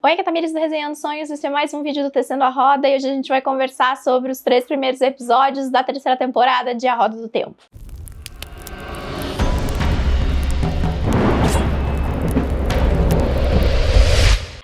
Oi, aqui é a Tamires do Resenhando Sonhos, esse é mais um vídeo do Tecendo a Roda e hoje a gente vai conversar sobre os 3 primeiros episódios da terceira temporada de A Roda do Tempo.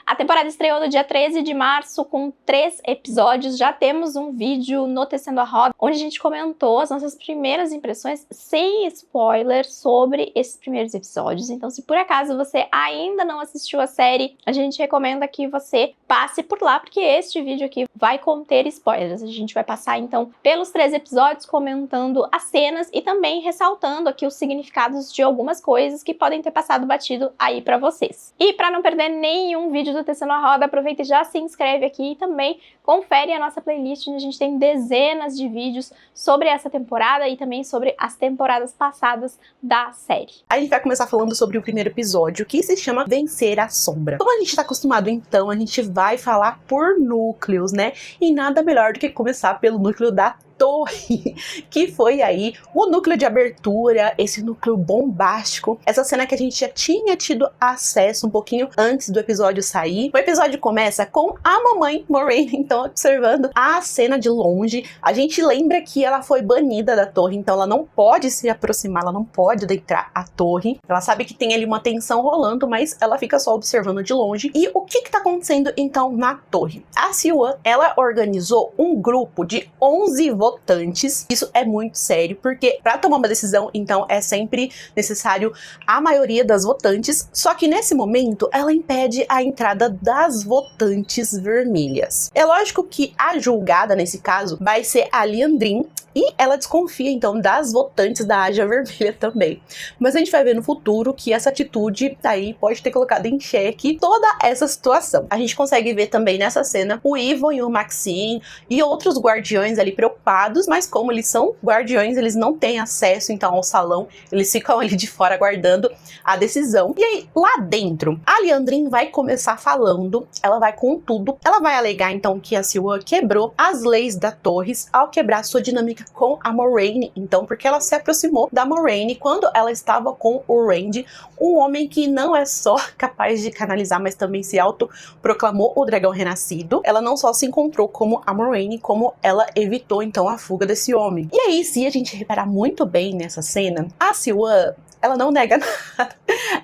A temporada estreou no dia 13 de março com 3 episódios, já temos um vídeo no Tecendo a Roda, onde a gente comentou as nossas primeiras impressões sem spoiler sobre esses primeiros episódios. Então, se por acaso você ainda não assistiu a série, a gente recomenda que você passe por lá, porque este vídeo aqui vai conter spoilers. A gente vai passar, então, pelos 3 episódios, comentando as cenas e também ressaltando aqui os significados de algumas coisas que podem ter passado batido aí pra vocês. E pra não perder nenhum vídeo do Tecendo a Roda, aproveita e já se inscreve aqui e também confere a nossa playlist, onde a gente tem dezenas de vídeos sobre essa temporada e também sobre as temporadas passadas da série. A gente vai começar falando sobre o primeiro episódio, que se chama Vencer a Sombra. Como a gente tá acostumado, então, a gente vai falar por núcleos, né? E nada melhor do que começar pelo núcleo da Torre, que foi aí o núcleo de abertura, esse núcleo bombástico, essa cena que a gente já tinha tido acesso um pouquinho antes do episódio sair. O episódio começa com a mamãe Moraine, então, observando a cena de longe. A gente lembra que ela foi banida da torre, então ela não pode se aproximar, ela não pode adentrar a torre. Ela sabe que tem ali uma tensão rolando, mas ela fica só observando de longe. E o que tá acontecendo, então, na torre? A Siuan, ela organizou um grupo de 11 votantes. Isso é muito sério, porque para tomar uma decisão, então, é sempre necessário a maioria das votantes, só que nesse momento ela impede a entrada das votantes vermelhas. É lógico que a julgada, nesse caso, vai ser a Liandrin, e ela desconfia, então, das votantes da Aja Vermelha também. Mas a gente vai ver no futuro que essa atitude aí pode ter colocado em xeque toda essa situação. A gente consegue ver também nessa cena o Ivan e o Maxine e outros guardiões ali preocupados, mas como eles são guardiões, eles não têm acesso, então, ao salão. Eles ficam ali de fora aguardando a decisão. E aí, lá dentro, a Liandrin vai começar falando, ela vai com tudo. Ela vai alegar, então, que a Siuan quebrou as leis da Torres ao quebrar sua dinâmica com a Moraine, então, porque ela se aproximou da Moraine quando ela estava com o Randy, um homem que não é só capaz de canalizar, mas também se autoproclamou o dragão renascido. Ela não só se encontrou como a Moraine, como ela evitou, então, a fuga desse homem. E aí, se a gente reparar muito bem nessa cena, a Siuan, ela não nega nada.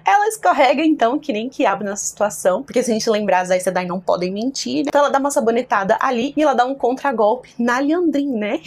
Ela escorrega, então, que nem quiabo nessa situação. Porque se a gente lembrar, as Aes Sedai não podem mentir, né? Então ela dá uma sabonetada ali e ela dá um contragolpe na Liandrin, né?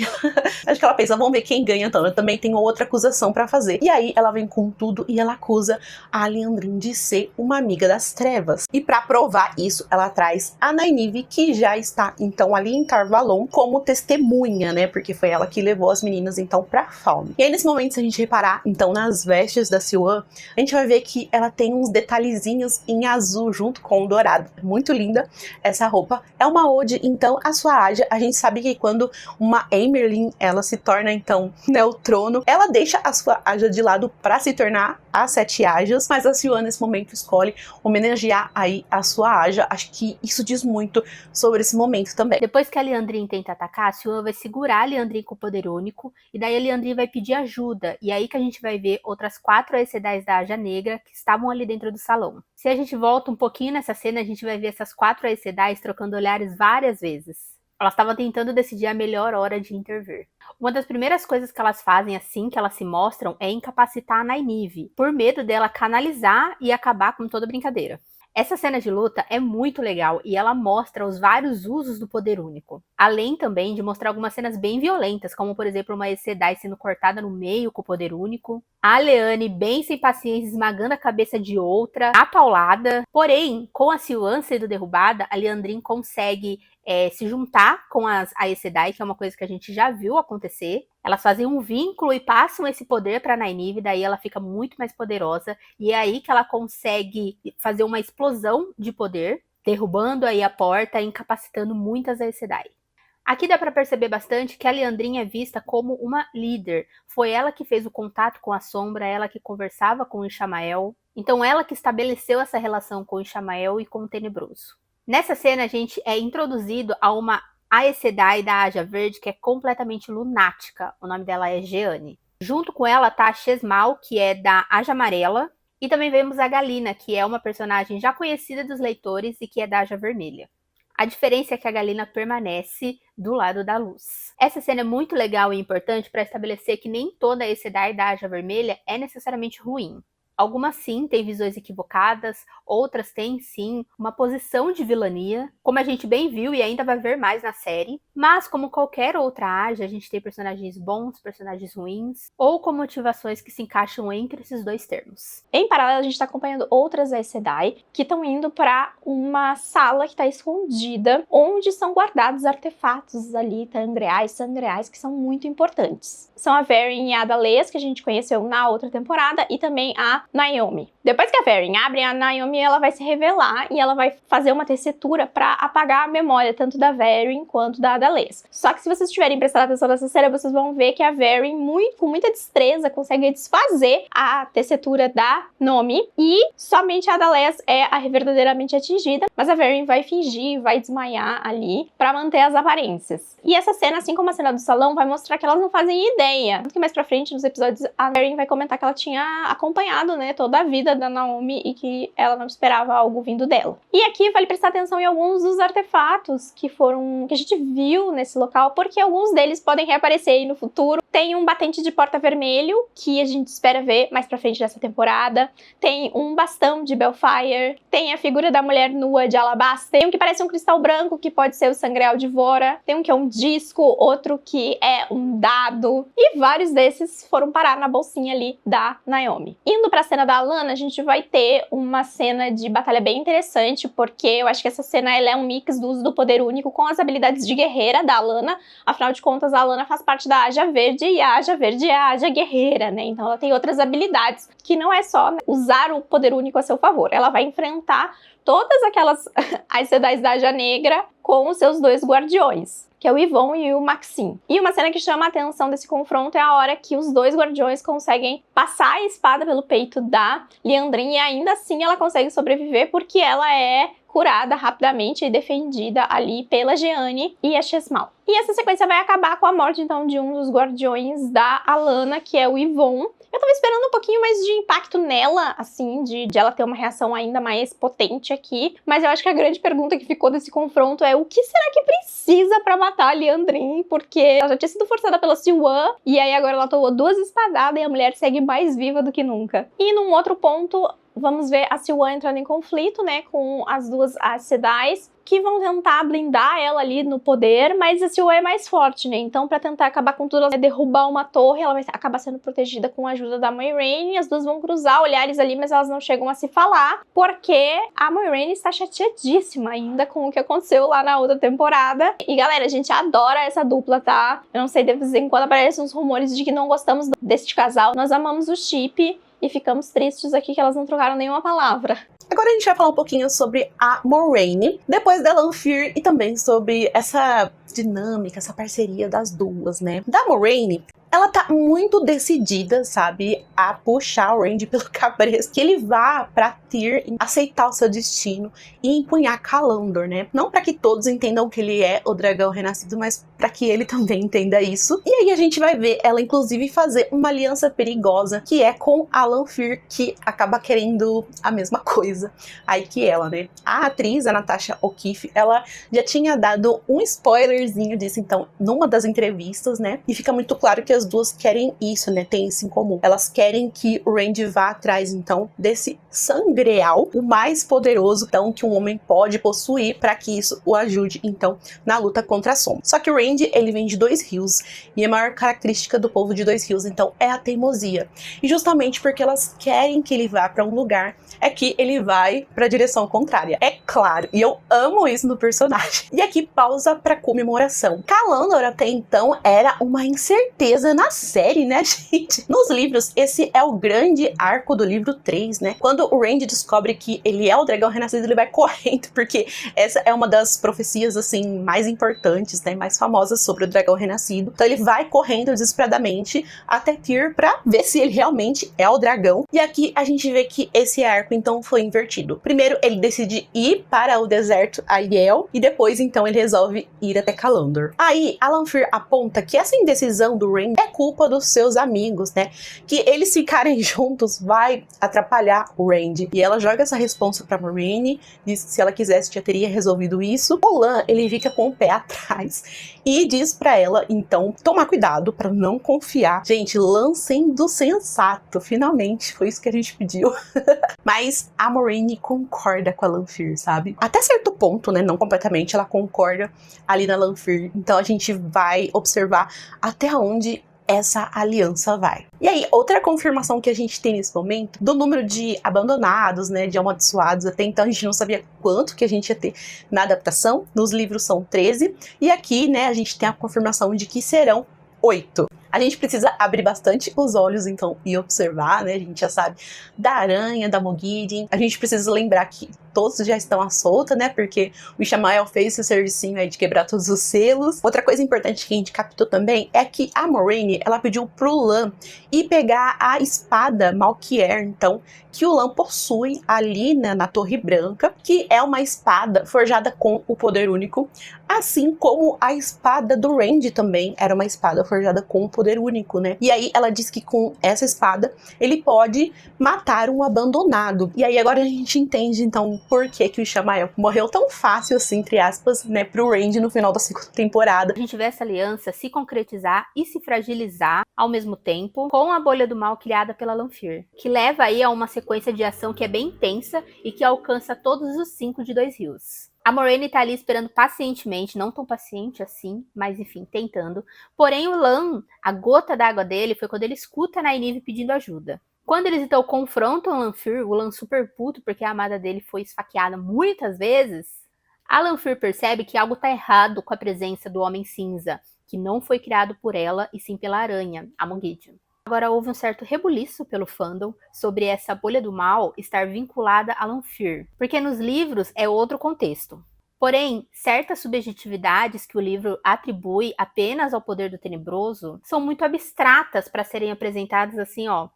Acho que ela pensa, vamos ver quem ganha, então. Eu também tenho outra acusação pra fazer. E aí ela vem com tudo e ela acusa a Liandrin de ser uma amiga das trevas. E pra provar isso, ela traz a Nynaeve, que já está, então, ali em Tar Valon como testemunha, né? Porque foi ela que levou as meninas, então, pra Falme. E aí, nesse momento, se a gente reparar, então, nas vestes da Siuan, a gente vai ver que ela tem uns detalhezinhos em azul junto com o dourado. Muito linda essa roupa. É uma ode, então, à sua Aja. A gente sabe que quando uma Amyrlin, ela se torna, então, né, o trono, ela deixa a sua Aja de lado para se tornar as 7 Ajas, mas a Siuan, nesse momento, escolhe homenagear aí a sua Aja. Acho que isso diz muito sobre esse momento também. Depois que a Liandrin tenta atacar, a Siuan vai segurar a Liandrin com o poder único, e daí a Liandrin vai pedir ajuda, e aí que a gente vai ver outras 4 Aes Sedai da Aja Negra que estavam ali dentro do salão. Se a gente volta um pouquinho nessa cena, a gente vai ver essas 4 Aes Sedai trocando olhares várias vezes. Elas estavam tentando decidir a melhor hora de intervir. Uma das primeiras coisas que elas fazem assim que elas se mostram é incapacitar a Nynaeve, por medo dela canalizar e acabar com toda a brincadeira. Essa cena de luta é muito legal e ela mostra os vários usos do poder único. Além também de mostrar algumas cenas bem violentas, como por exemplo uma Aes Sedai sendo cortada no meio com o poder único, a Leane bem sem paciência esmagando a cabeça de outra, a paulada. Porém, com a Siuan sendo derrubada, a Liandrin consegue se juntar com as Aes Sedai, que é uma coisa que a gente já viu acontecer. Elas fazem um vínculo e passam esse poder para Nynaeve, daí ela fica muito mais poderosa, e é aí que ela consegue fazer uma explosão de poder, derrubando aí a porta e incapacitando muitas Aes Sedai. Aqui dá para perceber bastante que a Liandrin é vista como uma líder. Foi ela que fez o contato com a sombra, ela que conversava com o Ishamael. Então ela que estabeleceu essa relação com o Ishamael e com o Tenebroso. Nessa cena a gente é introduzido a uma Aes Sedai da Aja Verde que é completamente lunática. O nome dela é Jeanne. Junto com ela tá a Chesmal, que é da Aja Amarela. E também vemos a Galina, que é uma personagem já conhecida dos leitores e que é da Aja Vermelha. A diferença é que a Galina permanece do lado da luz. Essa cena é muito legal e importante para estabelecer que nem toda Aes Sedai da Aja Vermelha é necessariamente ruim. Algumas sim têm visões equivocadas, outras têm sim uma posição de vilania, como a gente bem viu e ainda vai ver mais na série. Mas como qualquer outra Aja, a gente tem personagens bons, personagens ruins, ou com motivações que se encaixam entre esses dois termos. Em paralelo, a gente está acompanhando outras Aes Sedai que estão indo para uma sala que está escondida, onde são guardados artefatos ali, sangreais, que são muito importantes. São a Verin e a Adalês, que a gente conheceu na outra temporada, e também a Naomi. Depois que a Verin abre, a Naomi ela vai se revelar e ela vai fazer uma tessitura para apagar a memória tanto da Verin quanto da Adalês. Só que se vocês tiverem prestado atenção nessa cena, vocês vão ver que a Verin, com muita destreza, consegue desfazer a tessitura da Nomi e somente a Adalês é a verdadeiramente atingida, mas a Verin vai fingir, vai desmaiar ali para manter as aparências. E essa cena, assim como a cena do salão, vai mostrar que elas não fazem ideia. Tanto que mais pra frente, nos episódios, a Verin vai comentar que ela tinha acompanhado, né, toda a vida da Naomi e que ela não esperava algo vindo dela. E aqui vale prestar atenção em alguns dos artefatos que a gente viu nesse local, porque alguns deles podem reaparecer aí no futuro. Tem um batente de porta vermelho, que a gente espera ver mais pra frente dessa temporada. Tem um bastão de Belfire. Tem a figura da mulher nua de alabastro. Tem um que parece um cristal branco, que pode ser o Sangreal de Vora. Tem um que é um disco, outro que é um dado. E vários desses foram parar na bolsinha ali da Naomi. Indo pra cena da Alanna, a gente vai ter uma cena de batalha bem interessante, porque eu acho que essa cena ela é um mix do uso do poder único com as habilidades de guerreira da Alanna. Afinal de contas, a Alanna faz parte da Aja Verde e a Aja Verde é a Aja guerreira, né? Então ela tem outras habilidades que não é só, né, usar o poder único a seu favor. Ela vai enfrentar todas aquelas Aes Sedai da Aja Negra com os seus dois guardiões, que é o Yvon e o Maxim. E uma cena que chama a atenção desse confronto é a hora que os dois guardiões conseguem passar a espada pelo peito da Liandrin e ainda assim ela consegue sobreviver porque ela é curada rapidamente e defendida ali pela Jeanne e a Chesmal. E essa sequência vai acabar com a morte, então, de um dos guardiões da Alanna, que é o Yvon. Eu tava esperando um pouquinho mais de impacto nela, assim, de ela ter uma reação ainda mais potente aqui. Mas eu acho que a grande pergunta que ficou desse confronto é o que será que precisa pra matar a Liandrin? Porque ela já tinha sido forçada pela Siuan, e aí agora ela tomou 2 espadadas e a mulher segue mais viva do que nunca. E num outro ponto, vamos ver a Siuan entrando em conflito, né, com as duas Aes Sedai, que vão tentar blindar ela ali no poder, mas a Siuan é mais forte, né? Então, pra tentar acabar com tudo, ela vai derrubar uma torre, ela vai acabar sendo protegida com a ajuda da Moiraine, as duas vão cruzar olhares ali, mas elas não chegam a se falar, porque a Moiraine está chateadíssima ainda com o que aconteceu lá na outra temporada. E, galera, a gente adora essa dupla, tá? Eu não sei, de vez em quando aparecem uns rumores de que não gostamos deste casal. Nós amamos o chip e ficamos tristes aqui que elas não trocaram nenhuma palavra. Agora a gente vai falar um pouquinho sobre a Moiraine, depois da Lanfear e também sobre essa dinâmica, essa parceria das duas, né? Da Moiraine, ela tá muito decidida, sabe, a puxar o Randy pelo cabresto, que ele vá pra Tyr aceitar o seu destino e empunhar Calandor, né? Não pra que todos entendam que ele é o dragão renascido, mas pra que ele também entenda isso. E aí a gente vai ver ela, inclusive, fazer uma aliança perigosa, que é com a Lanfear, que acaba querendo a mesma coisa aí que ela, né? A atriz, a Natasha O'Keeffe, ela já tinha dado um spoilerzinho disso, então, numa das entrevistas, né? E fica muito claro que as duas querem isso, né? Tem isso em comum. Elas querem que o Randy vá atrás, então, desse sangreal, o mais poderoso, então, que um homem pode possuir, para que isso o ajude, então, na luta contra a sombra. Só que o Randy, ele vem de 2 rios, e a maior característica do povo de 2 rios, então, é a teimosia. E justamente porque elas querem que ele vá para um lugar, é que ele vai para a direção contrária. É claro, e eu amo isso no personagem. E aqui pausa para comemoração. Calandor até então era uma incerteza na série, né, gente? Nos livros, esse é o grande arco do livro 3, né? Quando o Randy descobre que ele é o dragão renascido, ele vai correndo, porque essa é uma das profecias, assim, mais importantes, né, mais famosas sobre o dragão renascido. Então ele vai correndo desesperadamente até Tyr pra ver se ele realmente é o dragão. E aqui a gente vê que esse arco, então, foi invertido. Primeiro, ele decide ir para o deserto Aiel, e depois, então, ele resolve ir até Calandor. Aí, a Lanfear aponta que essa indecisão do Randy é culpa dos seus amigos, né? Que eles ficarem juntos vai atrapalhar o Randy. E ela joga essa responsa pra Moiraine, diz que se ela quisesse já teria resolvido isso. O Lan, ele fica com o pé atrás e diz pra ela, então, tomar cuidado pra não confiar. Gente, Lan sendo sensato, finalmente, foi isso que a gente pediu. Mas a Moiraine concorda com a Lanfear, sabe? Até certo ponto, né? Não completamente, ela concorda ali na Lanfear. Então a gente vai observar até onde essa aliança vai. E aí, outra confirmação que a gente tem nesse momento, do número de abandonados, né, de amaldiçoados, até então a gente não sabia quanto que a gente ia ter na adaptação, nos livros são 13, e aqui, né, a gente tem a confirmação de que serão 8. A gente precisa abrir bastante os olhos, então, e observar, né? A gente já sabe da aranha, da Moghedien. A gente precisa lembrar que todos já estão à solta, né? Porque o Ishamael fez esse servicinho aí de quebrar todos os selos. Outra coisa importante que a gente captou também é que a Moiraine, ela pediu pro Lan ir pegar a espada Malkier, então, que o Lan possui ali, né, na Torre Branca, que é uma espada forjada com o poder único, assim como a espada do Randy também era uma espada forjada com o poder único, né? E aí ela diz que com essa espada ele pode matar um abandonado. E aí agora a gente entende então por que que o Ishamael morreu tão fácil assim, entre aspas, né, pro Randy no final da segunda temporada. A gente vê essa aliança se concretizar e se fragilizar ao mesmo tempo com a bolha do mal criada pela Lanfear, que leva aí a uma sequência de ação que é bem intensa e que alcança todos os 5 de Dois Rios. A Moiraine tá ali esperando pacientemente, não tão paciente assim, mas enfim, tentando. Porém o Lan, a gota d'água dele foi quando ele escuta a Nynaeve pedindo ajuda. Quando eles então confrontam Lanfear, o Lan super puto porque a amada dele foi esfaqueada muitas vezes, a Lanfear percebe que algo tá errado com a presença do Homem Cinza, que não foi criado por ela e sim pela aranha, a Moghedien. Agora houve um certo rebuliço pelo fandom sobre essa bolha do mal estar vinculada a Lanfear, porque nos livros é outro contexto. Porém, certas subjetividades que o livro atribui apenas ao poder do tenebroso são muito abstratas para serem apresentadas assim, ó,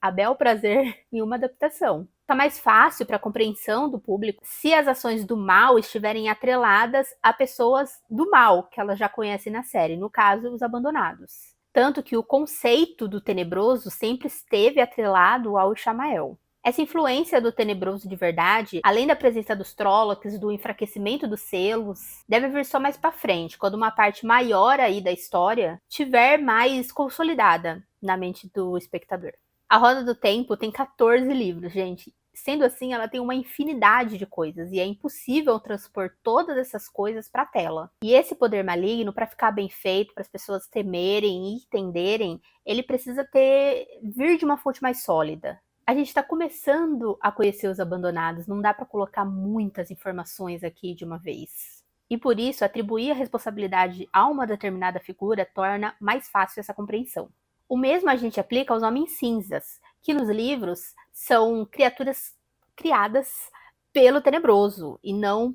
a bel prazer em uma adaptação. Tá mais fácil para a compreensão do público se as ações do mal estiverem atreladas a pessoas do mal que elas já conhecem na série, no caso, os abandonados. Tanto que o conceito do tenebroso sempre esteve atrelado ao Ishamael. Essa influência do tenebroso de verdade, além da presença dos Trollocs, do enfraquecimento dos selos, deve vir só mais pra frente, quando uma parte maior aí da história tiver mais consolidada na mente do espectador. A Roda do Tempo tem 14 livros, gente. Sendo assim, ela tem uma infinidade de coisas e é impossível transpor todas essas coisas para a tela. E esse poder maligno, para ficar bem feito, para as pessoas temerem e entenderem, ele precisa vir de uma fonte mais sólida. A gente está começando a conhecer os abandonados, não dá para colocar muitas informações aqui de uma vez. E por isso, atribuir a responsabilidade a uma determinada figura torna mais fácil essa compreensão. O mesmo a gente aplica aos Homens Cinzas, que nos livros são criaturas criadas pelo tenebroso e não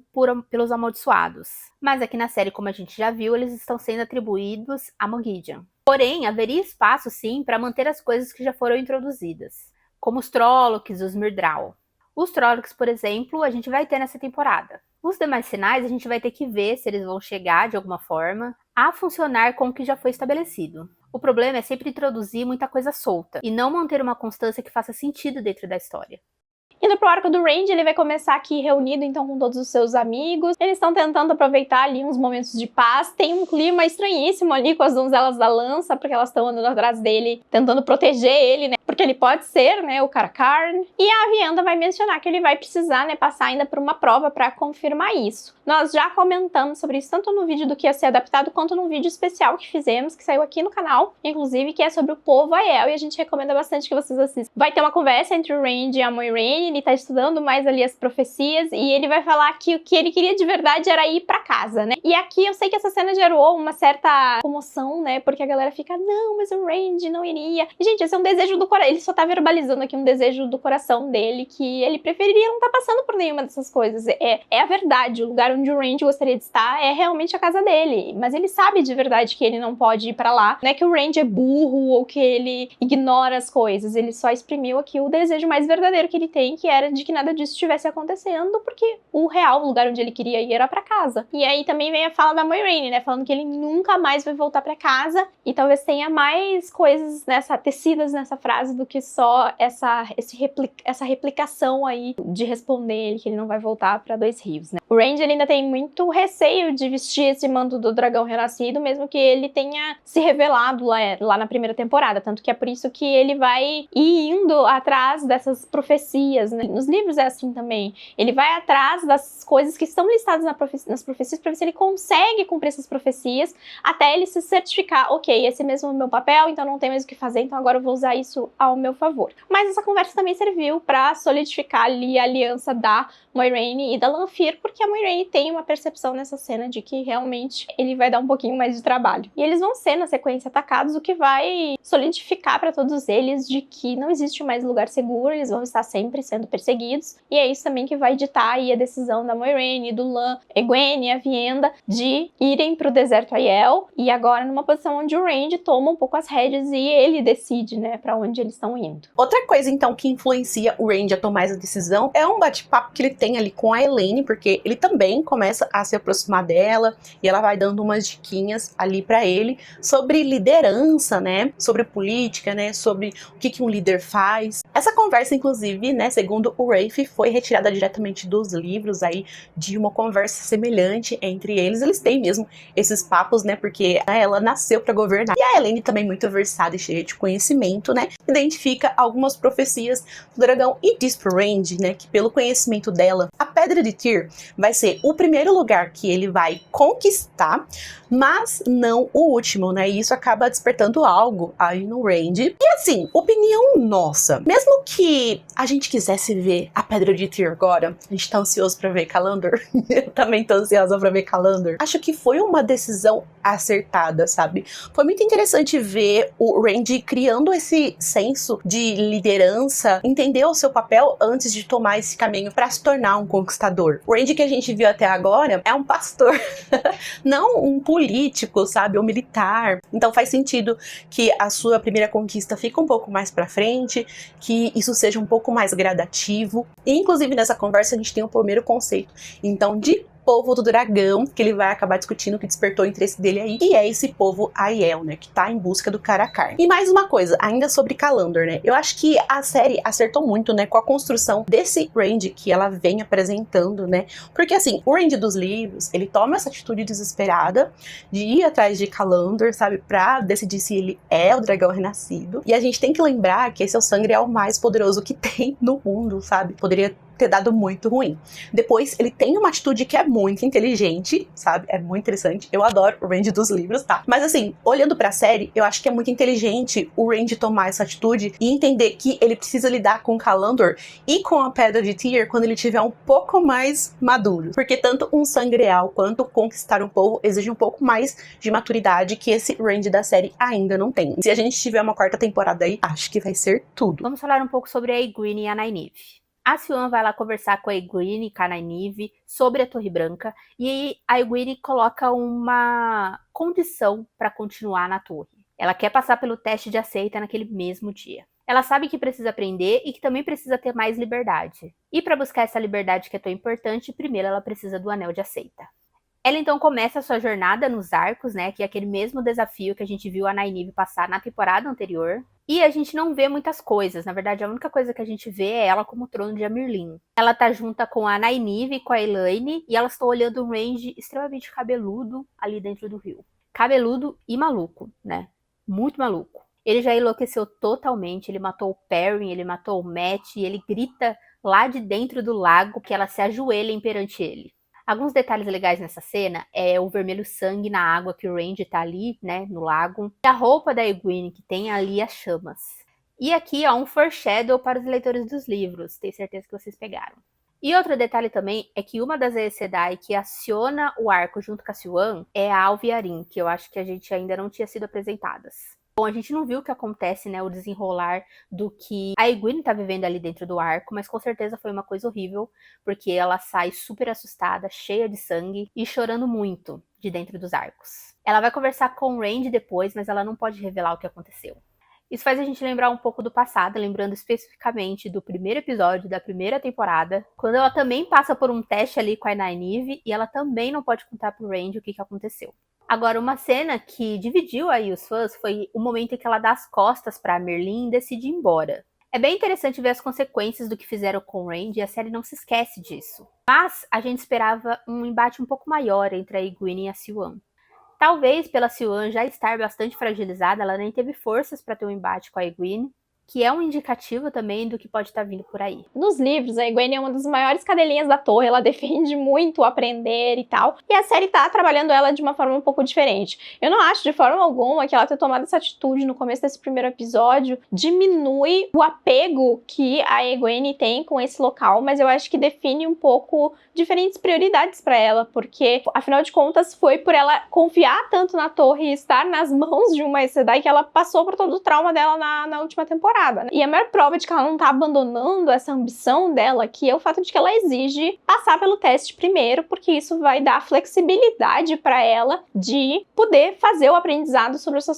pelos amaldiçoados. Mas aqui na série, como a gente já viu, eles estão sendo atribuídos a Moghedien. Porém, haveria espaço sim para manter as coisas que já foram introduzidas, como os Trollocs e os Myrddraal. Os Trollocs, por exemplo, a gente vai ter nessa temporada. Os demais sinais a gente vai ter que ver se eles vão chegar de alguma forma a funcionar com o que já foi estabelecido. O problema é sempre introduzir muita coisa solta e não manter uma constância que faça sentido dentro da história. Indo pro arco do Randy, ele vai começar aqui reunido então com todos os seus amigos. Eles estão tentando aproveitar ali uns momentos de paz. Tem um clima estranhíssimo ali com as donzelas da lança, porque elas estão andando atrás dele, tentando proteger ele, né? Porque ele pode ser, né, o Carcarn. E a Aviendha vai mencionar que ele vai precisar, né, passar ainda por uma prova para confirmar isso. Nós já comentamos sobre isso tanto no vídeo do que ia ser adaptado, quanto no vídeo especial que fizemos, que saiu aqui no canal, inclusive, que é sobre o povo Aiel, e a gente recomenda bastante que vocês assistam. Vai ter uma conversa entre o Randy e a Moiraine. Ele tá estudando mais ali as profecias e ele vai falar que o que ele queria de verdade era ir pra casa, né? E aqui eu sei que essa cena gerou uma certa comoção, né? Porque a galera fica, não, mas o Randy não iria. E, gente, esse é um desejo do coração. Ele só tá verbalizando aqui um desejo do coração dele, que ele preferiria não estar passando por nenhuma dessas coisas. É a verdade. O lugar onde o Randy gostaria de estar é realmente a casa dele. Mas ele sabe de verdade que ele não pode ir pra lá. Não é que o Randy é burro ou que ele ignora as coisas. Ele só exprimiu aqui o desejo mais verdadeiro que ele tem, que era de que nada disso estivesse acontecendo, porque o lugar onde ele queria ir era pra casa. E aí também vem a fala da Moiraine, né, falando que ele nunca mais vai voltar pra casa, e talvez tenha mais coisas tecidas nessa frase do que só essa replicação aí de responder ele que ele não vai voltar pra Dois Rios, né. O Randy ele ainda tem muito receio de vestir esse manto do dragão renascido, mesmo que ele tenha se revelado lá na primeira temporada, tanto que é por isso que ele vai ir indo atrás dessas profecias, né? Nos livros é assim também. Ele vai atrás das coisas que estão listadas nas profecias para ver se ele consegue cumprir essas profecias, até ele se certificar, ok, esse mesmo é o meu papel, então não tem mais o que fazer, então agora eu vou usar isso ao meu favor. Mas essa conversa também serviu para solidificar ali a aliança da Moiraine e da Lanfear, porque a Moiraine tem uma percepção nessa cena de que realmente ele vai dar um pouquinho mais de trabalho. E eles vão ser, na sequência, atacados, o que vai solidificar para todos eles de que não existe mais lugar seguro, eles vão estar sempre sendo perseguidos, e é isso também que vai ditar aí a decisão da Moiraine, do Lan, Egwene e a Vienda de irem pro deserto Aiel, e agora numa posição onde o Randy toma um pouco as rédeas e ele decide, né, pra onde eles estão indo. Outra coisa, então, que influencia o Randy a tomar essa decisão é um bate-papo que ele tem ali com a Elaine, porque ele também começa a se aproximar dela, e ela vai dando umas diquinhas ali pra ele sobre liderança, né, sobre política, né, sobre o que um líder faz. Essa conversa, inclusive, né, segundo o Rafe, foi retirada diretamente dos livros aí, de uma conversa semelhante entre eles. Eles têm mesmo esses papos, né, porque ela nasceu pra governar. E a Elaine também muito versada e cheia de conhecimento, né, identifica algumas profecias do dragão e diz pro Randy, né, que pelo conhecimento dela, a Pedra de Tyr vai ser o primeiro lugar que ele vai conquistar, mas não o último, né, e isso acaba despertando algo aí no Randy. E assim, opinião nossa, mesmo que a gente quisesse ver a Pedra de Tyr agora, a gente tá ansioso pra ver Callandor, eu também tô ansiosa pra ver Callandor, acho que foi uma decisão acertada, sabe? Foi muito interessante ver o Randy criando esse senso de liderança, entender o seu papel antes de tomar esse caminho pra se tornar um conquistador. O Randy que a gente viu até agora é um pastor, não um político, sabe? Ou militar. Então faz sentido que a sua primeira conquista fica um pouco mais pra frente, que isso seja um pouco mais gradativo. E, inclusive, nessa conversa a gente tem o primeiro conceito, então, de povo do dragão, que ele vai acabar discutindo, que despertou o interesse dele aí, e é esse povo Aiel, né, que tá em busca do Caracar. E mais uma coisa, ainda sobre Callandor, né, eu acho que a série acertou muito, né, com a construção desse Randy que ela vem apresentando, né, porque assim, o Randy dos livros, ele toma essa atitude desesperada de ir atrás de Callandor, sabe, pra decidir se ele é o dragão renascido, e a gente tem que lembrar que esse é o sangreal mais poderoso que tem no mundo, sabe, poderia ter dado muito ruim. Depois, ele tem uma atitude que é muito inteligente, sabe? É muito interessante. Eu adoro o Randy dos livros, tá? Mas assim, olhando pra série, eu acho que é muito inteligente o Randy tomar essa atitude e entender que ele precisa lidar com Callandor e com a Pedra de Tyr quando ele tiver um pouco mais maduro. Porque tanto um sangreal quanto conquistar um povo exige um pouco mais de maturidade que esse Randy da série ainda não tem. Se a gente tiver uma quarta temporada aí, acho que vai ser tudo. Vamos falar um pouco sobre a Egwene e a Nynaeve. A Siuan vai lá conversar com a Egwene e com a Nynaeve sobre a Torre Branca, e a Egwene coloca uma condição para continuar na torre. Ela quer passar pelo teste de aceita naquele mesmo dia. Ela sabe que precisa aprender e que também precisa ter mais liberdade. E para buscar essa liberdade que é tão importante, primeiro ela precisa do anel de aceita. Ela então começa a sua jornada nos arcos, né, que é aquele mesmo desafio que a gente viu a Nynaeve passar na temporada anterior. E a gente não vê muitas coisas, na verdade a única coisa que a gente vê é ela como trono de Amirlin. Ela tá junta com a Nynaeve e com a Elaine, e elas estão olhando um Randy extremamente cabeludo ali dentro do rio. Cabeludo e maluco, né, muito maluco. Ele já enlouqueceu totalmente, ele matou o Perrin, ele matou o Mat, e ele grita lá de dentro do lago que elas se ajoelhem perante ele. Alguns detalhes legais nessa cena é o vermelho sangue na água que o Randy tá ali, né, no lago. E a roupa da Egwene, que tem ali as chamas. E aqui, ó, um foreshadow para os leitores dos livros. Tenho certeza que vocês pegaram. E outro detalhe também é que uma das Aes Sedai que aciona o arco junto com a Siuan é a Alviarin, que eu acho que a gente ainda não tinha sido apresentadas. Bom, a gente não viu o que acontece, né, o desenrolar do que a Egwene tá vivendo ali dentro do arco, mas com certeza foi uma coisa horrível, porque ela sai super assustada, cheia de sangue e chorando muito de dentro dos arcos. Ela vai conversar com o Randy depois, mas ela não pode revelar o que aconteceu. Isso faz a gente lembrar um pouco do passado, lembrando especificamente do primeiro episódio da primeira temporada, quando ela também passa por um teste ali com a Nynaeve e ela também não pode contar pro Randy o que aconteceu. Agora, uma cena que dividiu aí os fãs foi o momento em que ela dá as costas pra Merlin e decide ir embora. É bem interessante ver as consequências do que fizeram com o Randy e a série não se esquece disso. Mas a gente esperava um embate um pouco maior entre a Egwene e a Siuan. Talvez pela Siuan já estar bastante fragilizada, ela nem teve forças para ter um embate com a Egwene, que é um indicativo também do que pode estar vindo por aí. Nos livros, a Egwene é uma das maiores cadelinhas da torre, ela defende muito o aprender e tal, e a série tá trabalhando ela de uma forma um pouco diferente. Eu não acho de forma alguma que ela ter tomado essa atitude no começo desse primeiro episódio diminui o apego que a Egwene tem com esse local, mas eu acho que define um pouco diferentes prioridades para ela, porque afinal de contas foi por ela confiar tanto na torre e estar nas mãos de uma Aes Sedai que ela passou por todo o trauma dela na última temporada. Né? E a maior prova de que ela não tá abandonando essa ambição dela aqui é o fato de que ela exige passar pelo teste primeiro, porque isso vai dar flexibilidade para ela de poder fazer o aprendizado sobre sua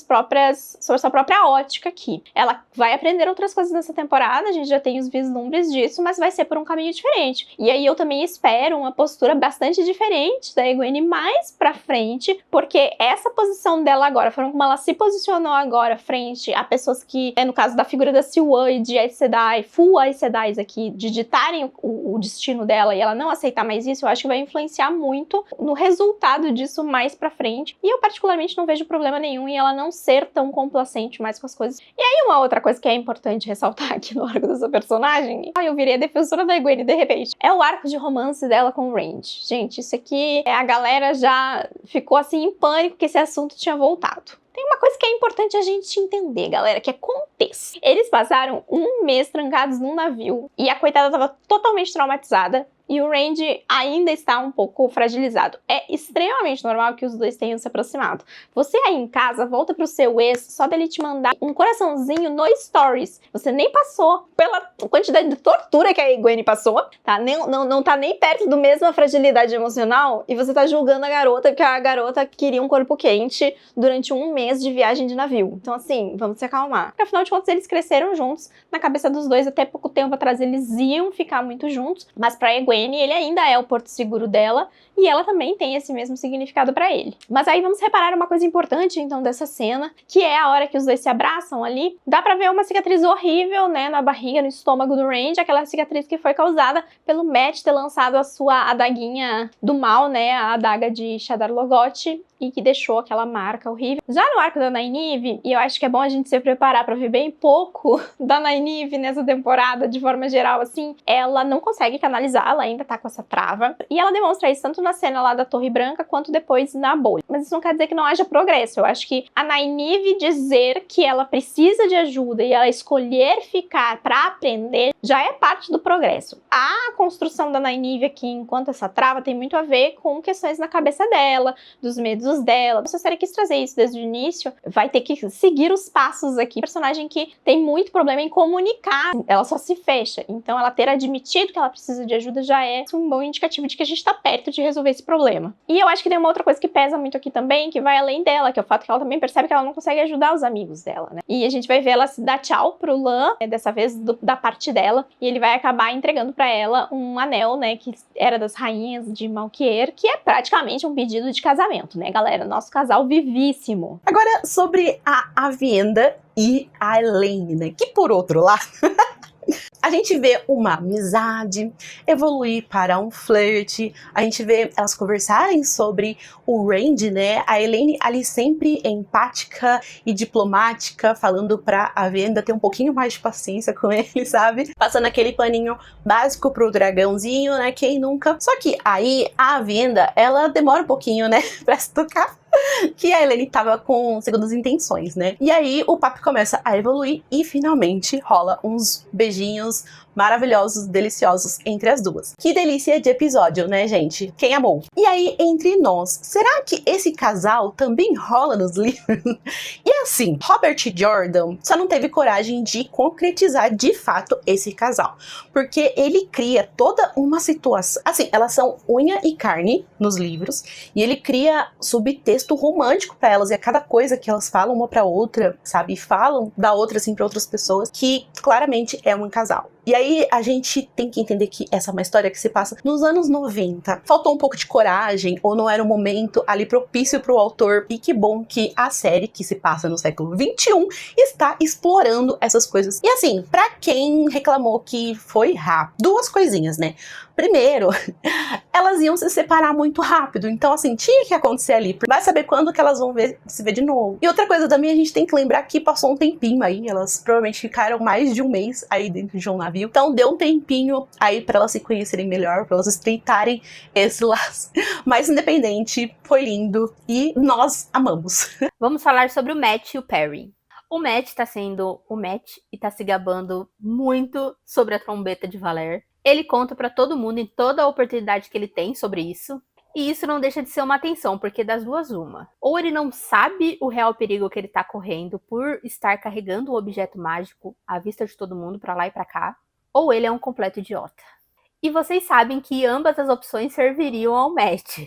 própria ótica aqui. Ela vai aprender outras coisas nessa temporada, a gente já tem os vislumbres disso, mas vai ser por um caminho diferente. E aí eu também espero uma postura bastante diferente da Egwene mais pra frente, porque essa posição dela agora, a forma como ela se posicionou agora frente a pessoas que, no caso da figura da Siuan e de Aes Sedai, full Aes Sedais aqui, de ditarem o destino dela e ela não aceitar mais isso, eu acho que vai influenciar muito no resultado disso mais pra frente. E eu particularmente não vejo problema nenhum em ela não ser tão complacente mais com as coisas. E aí uma outra coisa que é importante ressaltar aqui no arco dessa personagem, eu virei a defensora da Egwene de repente, é o arco de romance dela com o Randy. Gente, isso aqui, a galera já ficou assim em pânico que esse assunto tinha voltado. Tem uma coisa que é importante a gente entender, galera, que é contexto. Eles passaram um mês trancados num navio e a coitada tava totalmente traumatizada. E o Randy ainda está um pouco fragilizado. É extremamente normal que os dois tenham se aproximado. Você aí em casa, volta pro seu ex, só dele te mandar um coraçãozinho no Stories. Você nem passou pela quantidade de tortura que a Egwene passou, tá? Não tá nem perto da mesma fragilidade emocional e você tá julgando a garota porque a garota queria um corpo quente durante um mês de viagem de navio. Então assim, vamos se acalmar. Porque, afinal de contas, eles cresceram juntos. Na cabeça dos dois, até pouco tempo atrás, eles iam ficar muito juntos. Mas pra Egwene, ele ainda é o porto seguro dela e ela também tem esse mesmo significado pra ele. Mas aí vamos reparar uma coisa importante então dessa cena, que é a hora que os dois se abraçam ali. Dá pra ver uma cicatriz horrível, né, na barriga, no estômago do Randy, aquela cicatriz que foi causada pelo Mat ter lançado a sua adaguinha do mal, né, a adaga de Shadar Logoth, e que deixou aquela marca horrível. Já no arco da Nynaeve, e eu acho que é bom a gente se preparar pra ver bem pouco da Nynaeve nessa temporada, de forma geral, assim, ela não consegue canalizar, ela ainda tá com essa trava, e ela demonstra isso tanto na cena lá da Torre Branca, quanto depois na bolha. Mas isso não quer dizer que não haja progresso. Eu acho que a Nynaeve dizer que ela precisa de ajuda e ela escolher ficar pra aprender, já é parte do progresso. A construção da Nynaeve aqui, enquanto essa trava, tem muito a ver com questões na cabeça dela, dos medos dela. Se a série quis trazer isso desde o início, vai ter que seguir os passos aqui. Personagem que tem muito problema em comunicar, ela só se fecha. Então ela ter admitido que ela precisa de ajuda já é um bom indicativo de que a gente tá perto de resolver esse problema. E eu acho que tem uma outra coisa que pesa muito aqui também, que vai além dela, que é o fato que ela também percebe que ela não consegue ajudar os amigos dela, né? E a gente vai ver ela se dar tchau pro Lan, dessa vez da parte dela, e ele vai acabar entregando pra ela um anel, né, que era das rainhas de Malkier, que é praticamente um pedido de casamento, né, galera? Nosso casal vivíssimo. Agora, sobre a Aviendha e a Elaine, né, que por outro lado... A gente vê uma amizade evoluir para um flerte, a gente vê elas conversarem sobre o Randy, né? A Elaine ali sempre empática e diplomática, falando pra Aviendha ter um pouquinho mais de paciência com ele, sabe? Passando aquele paninho básico pro dragãozinho, né? Quem nunca? Só que aí a Aviendha, ela demora um pouquinho, né? Pra se tocar que a Elaine tava com segundas intenções, né? E aí o papo começa a evoluir e finalmente rola uns beijinhos maravilhosos, deliciosos entre as duas. Que delícia de episódio, né, gente? Quem amou? E aí, entre nós, será que esse casal também rola nos livros? E assim, Robert Jordan só não teve coragem de concretizar de fato esse casal, porque ele cria toda uma situação, assim, elas são unha e carne nos livros, e ele cria subtexto romântico pra elas, e a cada coisa que elas falam uma pra outra, sabe, falam da outra assim pra outras pessoas, que claramente é um casal. E aí a gente tem que entender que essa é uma história que se passa nos anos 90. Faltou um pouco de coragem, ou não era um momento ali propício pro autor, e que bom que a série, que se passa no século XXI, está explorando essas coisas. E assim, pra quem reclamou que foi rápido, duas coisinhas, né? Primeiro, elas iam se separar muito rápido, então assim, tinha que acontecer ali, vai saber quando que elas vão se ver de novo. E outra coisa também, a gente tem que lembrar que passou um tempinho aí, elas provavelmente ficaram mais de um mês aí dentro de um navio, então deu um tempinho aí pra elas se conhecerem melhor, pra elas estreitarem esse laço. Mas independente, foi lindo e nós amamos. Vamos falar sobre o Matt e o Perry. O Matt tá sendo o Matt e tá se gabando muito sobre a trombeta de Valer. Ele conta pra todo mundo em toda a oportunidade que ele tem sobre isso. E isso não deixa de ser uma atenção, porque das duas uma. Ou ele não sabe o real perigo que ele tá correndo por estar carregando um objeto mágico à vista de todo mundo pra lá e pra cá, ou ele é um completo idiota. E vocês sabem que ambas as opções serviriam ao Matt.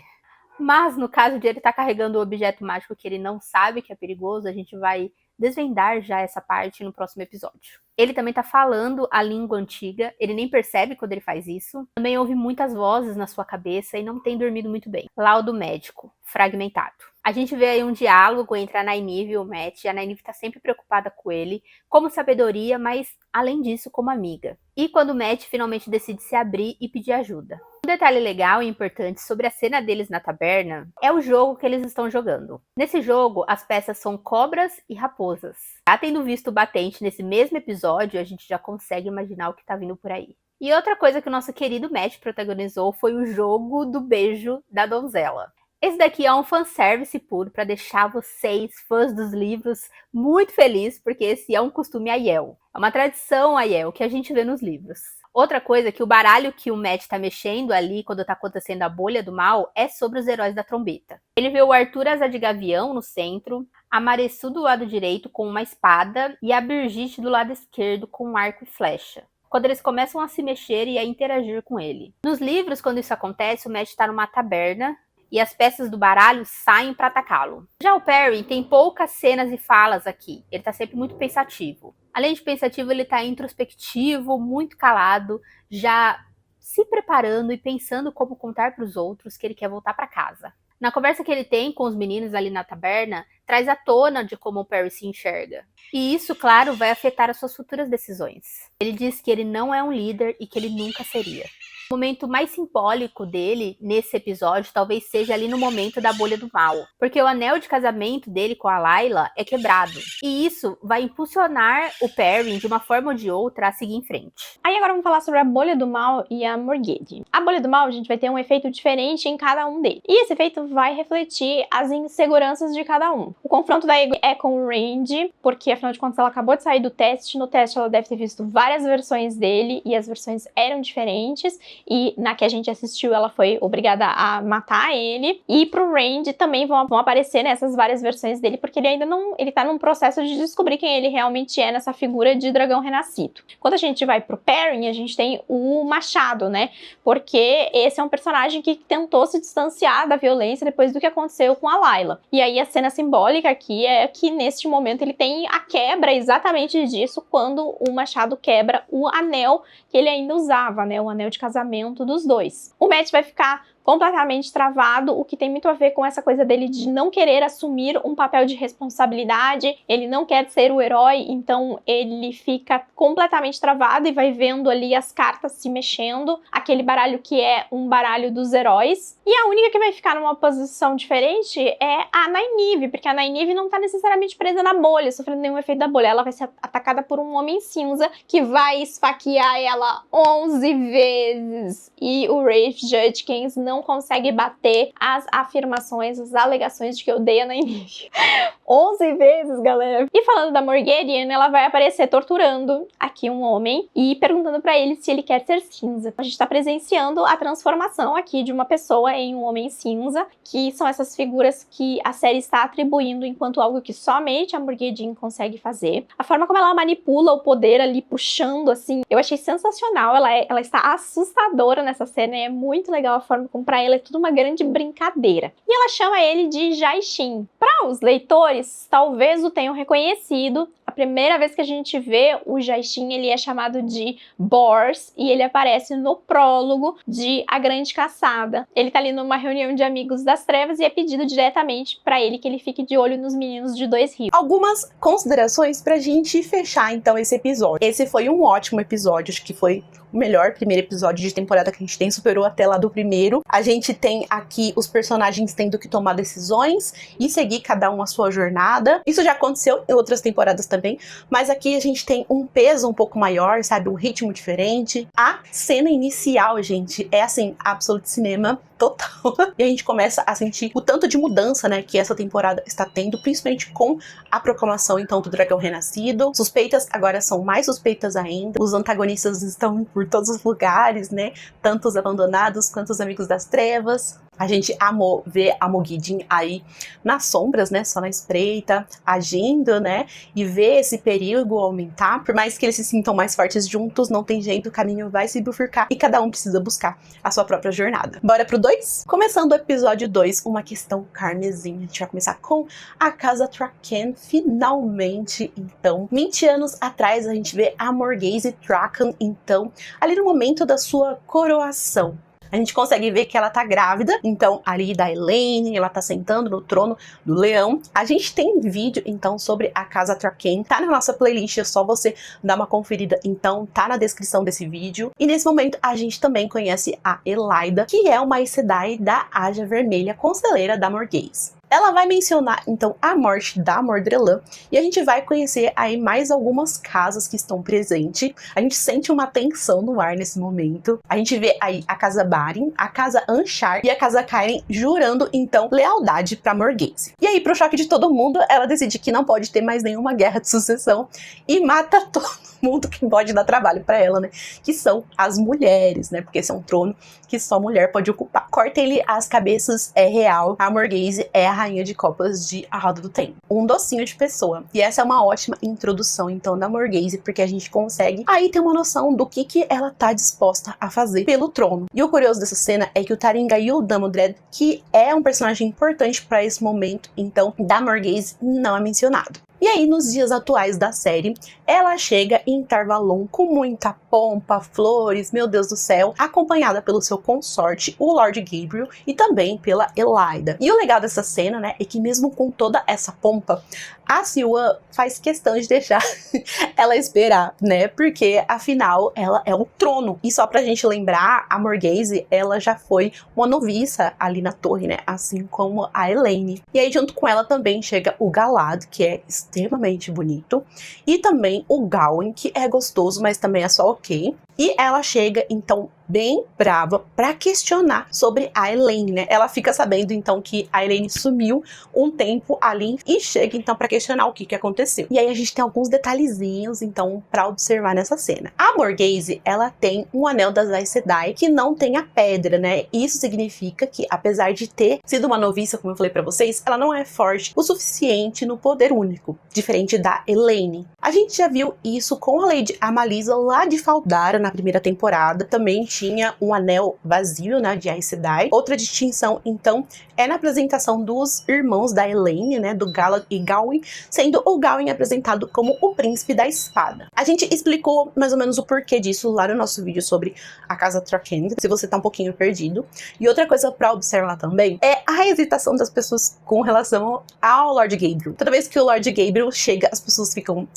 Mas no caso de ele estar carregando um objeto mágico que ele não sabe que é perigoso, a gente vai desvendar já essa parte no próximo episódio. Ele também tá falando a língua antiga, ele nem percebe quando ele faz isso. Também ouve muitas vozes na sua cabeça e não tem dormido muito bem. Laudo médico, fragmentado. A gente vê aí um diálogo entre a Nynaeve e o Matt, e a Nynaeve tá sempre preocupada com ele, como sabedoria, mas além disso, como amiga. E quando o Matt finalmente decide se abrir e pedir ajuda. Um detalhe legal e importante sobre a cena deles na taberna é o jogo que eles estão jogando. Nesse jogo, as peças são cobras e raposas. Já tendo visto o batente nesse mesmo episódio, a gente já consegue imaginar o que tá vindo por aí. E outra coisa que o nosso querido Matt protagonizou foi o jogo do beijo da donzela. Esse daqui é um fanservice puro para deixar vocês, fãs dos livros, muito felizes, porque esse é um costume Aiel. É uma tradição Aiel que a gente vê nos livros. Outra coisa é que o baralho que o Matt tá mexendo ali quando tá acontecendo a bolha do mal é sobre os heróis da trombeta. Ele vê o Arthur Asa de Gavião no centro, a Mareçu do lado direito com uma espada e a Brigitte do lado esquerdo com um arco e flecha. Quando eles começam a se mexer e a interagir com ele. Nos livros, quando isso acontece, o Matt tá numa taberna e as peças do baralho saem para atacá-lo. Já o Perry tem poucas cenas e falas aqui, ele tá sempre muito pensativo. Além de pensativo, ele tá introspectivo, muito calado, já se preparando e pensando como contar para os outros que ele quer voltar para casa. Na conversa que ele tem com os meninos ali na taberna, traz à tona de como o Perry se enxerga. E isso, claro, vai afetar as suas futuras decisões. Ele diz que ele não é um líder e que ele nunca seria. O momento mais simbólico dele nesse episódio talvez seja ali no momento da bolha do mal, porque o anel de casamento dele com a Layla é quebrado, e isso vai impulsionar o Perry de uma forma ou de outra a seguir em frente. Aí agora vamos falar sobre a bolha do mal e a Morgade. A bolha do mal, a gente vai ter um efeito diferente em cada um deles, e esse efeito vai refletir as inseguranças de cada um. O confronto da Aegon é com o Randy, porque afinal de contas ela acabou de sair do teste, no teste ela deve ter visto várias versões dele, e as versões eram diferentes, e na que a gente assistiu ela foi obrigada a matar ele. E pro Randy também vão aparecer nessas várias versões dele, porque ele ainda não, ele tá num processo de descobrir quem ele realmente é nessa figura de dragão renascido. Quando a gente vai pro Perrin, a gente tem o Machado, né, porque esse é um personagem que tentou se distanciar da violência depois do que aconteceu com a Layla. E aí a cena simbólica aqui é que neste momento ele tem a quebra exatamente disso, quando o Machado quebra o anel que ele ainda usava, né, o anel de casamento dos dois. O Matt vai ficar completamente travado, o que tem muito a ver com essa coisa dele de não querer assumir um papel de responsabilidade, ele não quer ser o herói, então ele fica completamente travado e vai vendo ali as cartas se mexendo, aquele baralho que é um baralho dos heróis. E a única que vai ficar numa posição diferente é a Nynaeve, porque a Nynaeve não tá necessariamente presa na bolha, sofrendo nenhum efeito da bolha, ela vai ser atacada por um homem cinza que vai esfaquear ela 11 vezes, e o Rafe Judkins não não consegue bater as afirmações, as alegações de que odeia a Nynaeve. 11 vezes, galera. E falando da Morgerian, ela vai aparecer torturando aqui um homem e perguntando pra ele se ele quer ser cinza. A gente tá presenciando a transformação aqui de uma pessoa em um homem cinza, que são essas figuras que a série está atribuindo enquanto algo que somente a Morgerian consegue fazer. A forma como ela manipula o poder ali, puxando assim, eu achei sensacional. Ela está assustadora nessa cena e é muito legal a forma como pra ela é tudo uma grande brincadeira. E ela chama ele de Jaishin. Para os leitores, talvez o tenham reconhecido. A primeira vez que a gente vê o Jaishin, ele é chamado de Bors e ele aparece no prólogo de A Grande Caçada. Ele tá ali numa reunião de amigos das trevas e é pedido diretamente pra ele que ele fique de olho nos meninos de Dois Rios. Algumas considerações pra gente fechar então esse episódio. Esse foi um ótimo episódio, acho que foi o melhor primeiro episódio de temporada que a gente tem, superou até lá do primeiro. A gente tem aqui os personagens tendo que tomar decisões e seguir cada um a sua jornada. Isso já aconteceu em outras temporadas também, mas aqui a gente tem um peso um pouco maior, sabe? Um ritmo diferente. A cena inicial, gente, é assim, absolute cinema total. E a gente começa a sentir o tanto de mudança, né, que essa temporada está tendo, principalmente com a proclamação, então, do dragão renascido. Suspeitas agora são mais suspeitas ainda. Os antagonistas estão por todos os lugares, né, tanto os abandonados quanto os amigos das trevas. A gente amou ver a Mogidin aí nas sombras, né, só na espreita, agindo, né, e ver esse perigo aumentar. Por mais que eles se sintam mais fortes juntos, não tem jeito, o caminho vai se bifurcar e cada um precisa buscar a sua própria jornada. Bora pro 2? Começando o episódio 2, uma questão carmesim. A gente vai começar com a Casa Traken, finalmente, então. 20 anos atrás, a gente vê a Morghese Traken, então, ali no momento da sua coroação. A gente consegue ver que ela tá grávida, então ali da Elaine, ela tá sentando no trono do leão. A gente tem vídeo, então, sobre a Casa Traken, tá na nossa playlist, é só você dar uma conferida, então tá na descrição desse vídeo. E nesse momento a gente também conhece a Elaida, que é uma Aes Sedai da Ágia Vermelha, conselheira da Morghese. Ela vai mencionar, então, a morte da Mordralã e a gente vai conhecer aí mais algumas casas que estão presentes. A gente sente uma tensão no ar nesse momento. A gente vê aí a Casa Barin, a Casa Anshar e a Casa Karen jurando, então, lealdade pra Morghese. E aí, pro choque de todo mundo, ela decide que não pode ter mais nenhuma guerra de sucessão e mata todo mundo que pode dar trabalho pra ela, né? Que são as mulheres, né? Porque esse é um trono que só mulher pode ocupar. Cortem-lhe as cabeças, é real. A Morghese é a rainha de copas de A Roda do Tempo. Um docinho de pessoa. E essa é uma ótima introdução, então, da Morghese, porque a gente consegue aí ter uma noção do que ela tá disposta a fazer pelo trono. E o curioso dessa cena é que o Taringail Damodred, que é um personagem importante para esse momento, então, da Morghese, não é mencionado. E aí, nos dias atuais da série, ela chega em Tar Valon com muita pompa, flores, meu Deus do céu, acompanhada pelo seu consorte, o Lord Gabriel, e também pela Elaida. E o legal dessa cena, né, é que mesmo com toda essa pompa, a Siuan faz questão de deixar ela esperar, né, porque afinal ela é um trono. E só pra gente lembrar, a Morghese, ela já foi uma noviça ali na torre, né, assim como a Elaine. E aí junto com ela também chega o Galad, que é extremamente bonito, e também o Gawyn, que é gostoso, mas também é só ok. E ela chega, então, bem brava pra questionar sobre a Elaine, né? Ela fica sabendo, então, que a Elaine sumiu um tempo ali e chega, então, pra questionar o que aconteceu. E aí a gente tem alguns detalhezinhos, então, pra observar nessa cena. A Morghese, ela tem um anel das Aes Sedai que não tem a pedra, né? Isso significa que, apesar de ter sido uma noviça, como eu falei pra vocês, ela não é forte o suficiente no poder único, diferente da Elaine. A gente já viu isso com a Lady Amalisa lá de Fal Dara, na primeira temporada. Também tinha um anel vazio, né, de Aes Sedai. Outra distinção, então, é na apresentação dos irmãos da Elaine, né, do Galad e Gawyn, sendo o Gawyn apresentado como o príncipe da espada. A gente explicou mais ou menos o porquê disso lá no nosso vídeo sobre a Casa Traken, se você tá um pouquinho perdido. E outra coisa pra observar também é a hesitação das pessoas com relação ao Lord Gabriel. Toda vez que o Lord Gabriel chega, as pessoas ficam,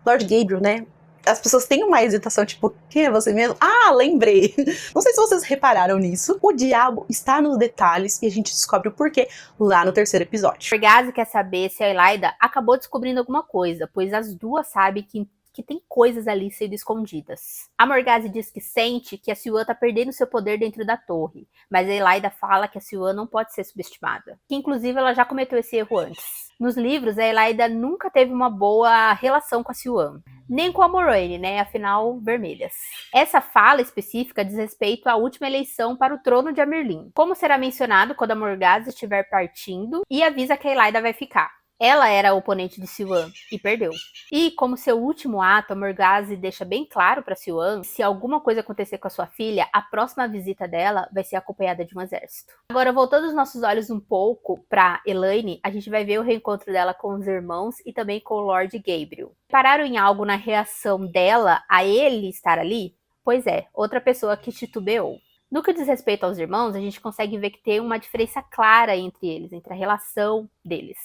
Lord Gabriel, né? As pessoas têm uma hesitação, tipo, quem é você mesmo? Lembrei! Não sei se vocês repararam nisso. O diabo está nos detalhes e a gente descobre o porquê lá no terceiro episódio. Morghese quer saber se a Elaida acabou descobrindo alguma coisa, pois as duas sabem que que tem coisas ali sendo escondidas. A Morgase diz que sente que a Siuan tá perdendo seu poder dentro da torre, mas a Elaida fala que a Siuan não pode ser subestimada, que inclusive ela já cometeu esse erro antes. Nos livros, a Elaida nunca teve uma boa relação com a Siuan, nem com a Moiraine, né, afinal, vermelhas. Essa fala específica diz respeito à última eleição para o trono de Amerlin, como será mencionado quando a Morgase estiver partindo e avisa que a Elaida vai ficar. Ela era a oponente de Siuan e perdeu. E como seu último ato, a Morgase deixa bem claro para Siuan que se alguma coisa acontecer com a sua filha, a próxima visita dela vai ser acompanhada de um exército. Agora, voltando os nossos olhos um pouco para Elaine, a gente vai ver o reencontro dela com os irmãos e também com o Lord Gabriel. Pararam em algo na reação dela a ele estar ali? Pois é, outra pessoa que titubeou. No que diz respeito aos irmãos, a gente consegue ver que tem uma diferença clara entre eles, entre a relação deles.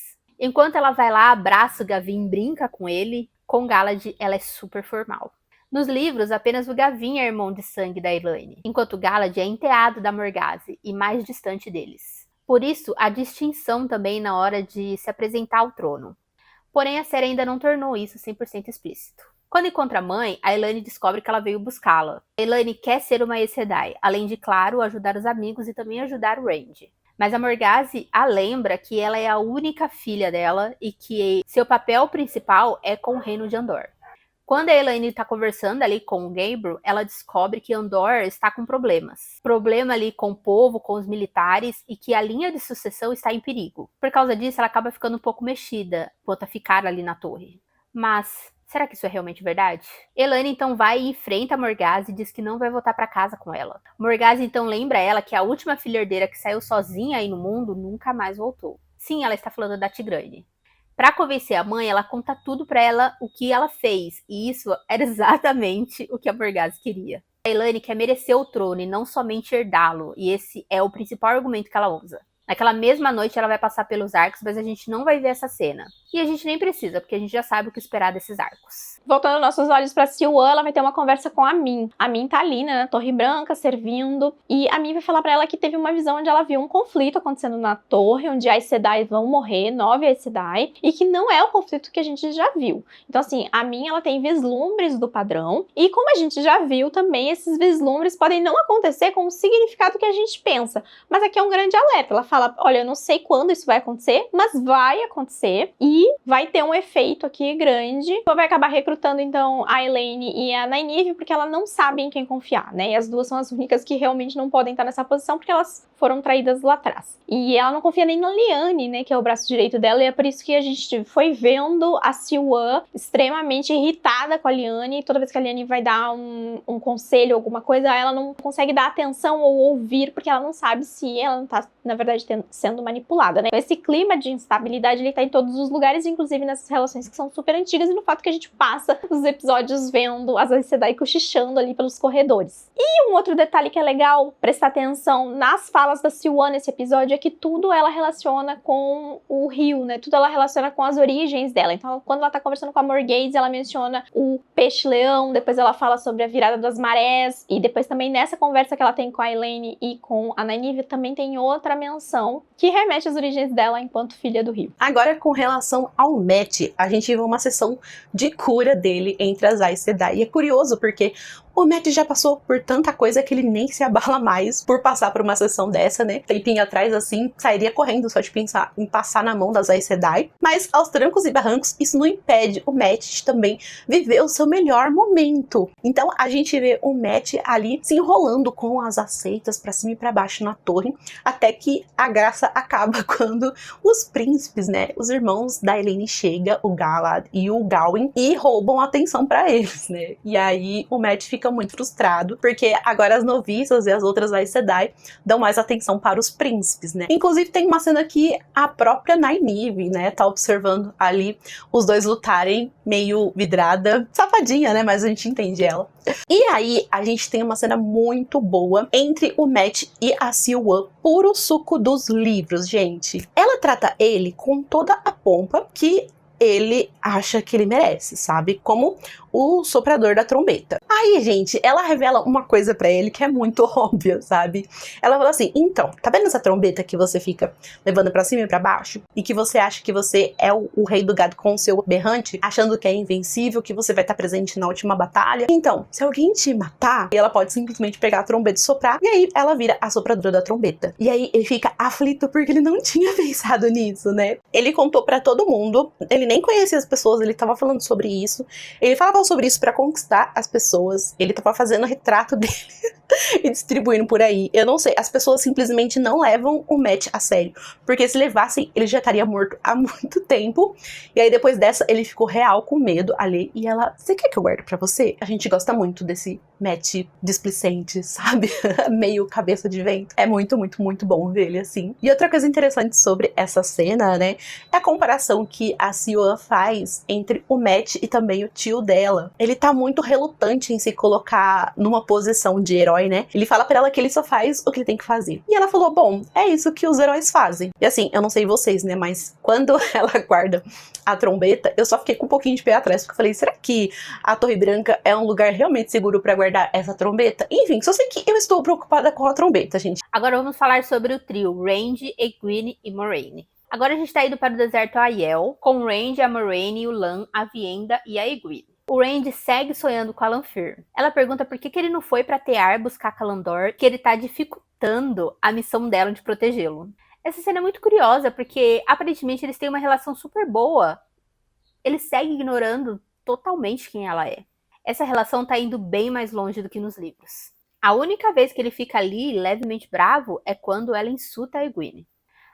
Enquanto ela vai lá, abraça o Gavin, brinca com ele, com Galad ela é super formal. Nos livros, apenas o Gavin é irmão de sangue da Elaine, enquanto Galad é enteado da Morgase e mais distante deles. Por isso, a distinção também na hora de se apresentar ao trono. Porém, a série ainda não tornou isso 100% explícito. Quando encontra a mãe, a Elaine descobre que ela veio buscá-la. A Elaine quer ser uma Aes Sedai, além de, claro, ajudar os amigos e também ajudar o Randy. Mas a Morgase a lembra que ela é a única filha dela e que seu papel principal é com o reino de Andor. Quando a Elaine está conversando ali com o Gabriel, ela descobre que Andor está com problemas. Problema ali com o povo, com os militares e que a linha de sucessão está em perigo. Por causa disso, ela acaba ficando um pouco mexida quanto a ficar ali na torre. Mas será que isso é realmente verdade? Elaine então vai e enfrenta a Morgase e diz que não vai voltar para casa com ela. Morgase então lembra ela que a última filha herdeira que saiu sozinha aí no mundo nunca mais voltou. Sim, ela está falando da Tigrane. Para convencer a mãe, ela conta tudo para ela o que ela fez, e isso era exatamente o que a Morgase queria. A Elaine quer merecer o trono e não somente herdá-lo, e esse é o principal argumento que ela usa. Naquela mesma noite ela vai passar pelos arcos, mas a gente não vai ver essa cena. E a gente nem precisa, porque a gente já sabe o que esperar desses arcos. Voltando nossos olhos pra Siuan, ela vai ter uma conversa com a Min. A Min tá ali, né, na Torre Branca, servindo. E a Min vai falar pra ela que teve uma visão onde ela viu um conflito acontecendo na torre, onde Aes Sedai vão morrer, 9 Aes Sedai, e que não é o conflito que a gente já viu. Então, assim, a Min, ela tem vislumbres do padrão. E como a gente já viu também, esses vislumbres podem não acontecer com o significado que a gente pensa. Mas aqui é um grande alerta. Ela fala, olha, eu não sei quando isso vai acontecer, mas vai acontecer. E vai ter um efeito aqui grande. Vai acabar recrutando, então, a Elaine e a Nynaeve, porque ela não sabe em quem confiar, né? E as duas são as únicas que realmente não podem estar nessa posição, porque elas foram traídas lá atrás. E ela não confia nem na Lyanne, né? Que é o braço direito dela, e é por isso que a gente foi vendo a Siuan extremamente irritada com a Lyanne. Toda vez que a Lyanne vai dar um conselho, alguma coisa, ela não consegue dar atenção ou ouvir, porque ela não sabe se ela não tá, na verdade, sendo manipulada, né? Esse clima de instabilidade, ele tá em todos os lugares, inclusive nessas relações que são super antigas, e no fato que a gente passa os episódios vendo as Aes Sedai cochichando ali pelos corredores. E um outro detalhe que é legal prestar atenção nas falas da Siuan nesse episódio é que tudo ela relaciona com o rio, né? Tudo ela relaciona com as origens dela. Então, quando ela tá conversando com a Morgase, ela menciona o peixe-leão, depois ela fala sobre a virada das marés, e depois também nessa conversa que ela tem com a Elaine e com a Nynaeve, também tem outra menção que remete às origens dela enquanto filha do rio. Agora, com relação ao Mat, a gente viu uma sessão de cura dele entre as Aes Sedai. E é curioso porque o Mat já passou por tanta coisa que ele nem se abala mais por passar por uma sessão dessa, né? Tempinho atrás, assim, sairia correndo só de pensar em passar na mão das Aes Sedai. Mas, aos trancos e barrancos, isso não impede o Mat de também viver o seu melhor momento. Então, a gente vê o Mat ali se enrolando com as aceitas pra cima e pra baixo na torre, até que a graça acaba quando os príncipes, né, os irmãos da Elaine chegam, o Galad e o Gawyn, e roubam a atenção pra eles, né? E aí o Mat fica muito frustrado, porque agora as noviças e as outras Aes Sedai dão mais atenção para os príncipes, né? Inclusive tem uma cena que a própria Nynaeve, né, tá observando ali os dois lutarem, meio vidrada, safadinha, né, mas a gente entende ela. E aí a gente tem uma cena muito boa entre o Mat e a Siuan, puro suco dos livros, gente. Ela trata ele com toda a pompa que ele acha que ele merece, sabe? Como o soprador da trombeta. Aí, gente, ela revela uma coisa pra ele que é muito óbvia, sabe? Ela fala assim, então, tá vendo essa trombeta que você fica levando pra cima e pra baixo? E que você acha que você é o rei do gado com o seu berrante, achando que é invencível, que você vai estar presente na última batalha? Então, se alguém te matar, ela pode simplesmente pegar a trombeta e soprar, e aí ela vira a sopradora da trombeta. E aí ele fica aflito porque ele não tinha pensado nisso, né? Ele contou pra todo mundo, ele nem conhecia as pessoas, ele tava falando sobre isso, ele falava sobre isso pra conquistar as pessoas, ele tava fazendo retrato dele e distribuindo por aí. Eu não sei, as pessoas simplesmente não levam o Matt a sério, porque se levassem, ele já estaria morto há muito tempo. E aí depois dessa, ele ficou real com medo ali, e ela, você quer que eu guarde pra você? A gente gosta muito desse Matt displicente, sabe? Meio cabeça de vento. É muito, muito, muito bom ver ele assim. E outra coisa interessante sobre essa cena, né, é a comparação que a Siuan faz entre o Matt e também o tio dela. Ele tá muito relutante em se colocar numa posição de herói, né? Ele fala pra ela que ele só faz o que ele tem que fazer. E ela falou, bom, é isso que os heróis fazem. E assim, eu não sei vocês, né, mas quando ela guarda a trombeta, eu só fiquei com um pouquinho de pé atrás, porque eu falei, será que a Torre Branca é um lugar realmente seguro pra guardar essa trombeta? Enfim, só sei que eu estou preocupada com a trombeta, gente. Agora vamos falar sobre o trio Randy, Egwene e Moraine. Agora a gente tá indo para o deserto Aiel, com o Randy, a Moraine, o Lan, a Vienda e a Egwene. O Randy segue sonhando com a Lanfear. Ela pergunta por que ele não foi pra Tear buscar Kalandor, que ele tá dificultando a missão dela de protegê-lo. Essa cena é muito curiosa, porque aparentemente eles têm uma relação super boa. Ele segue ignorando totalmente quem ela é. Essa relação tá indo bem mais longe do que nos livros. A única vez que ele fica ali, levemente bravo, é quando ela insulta a Egwene.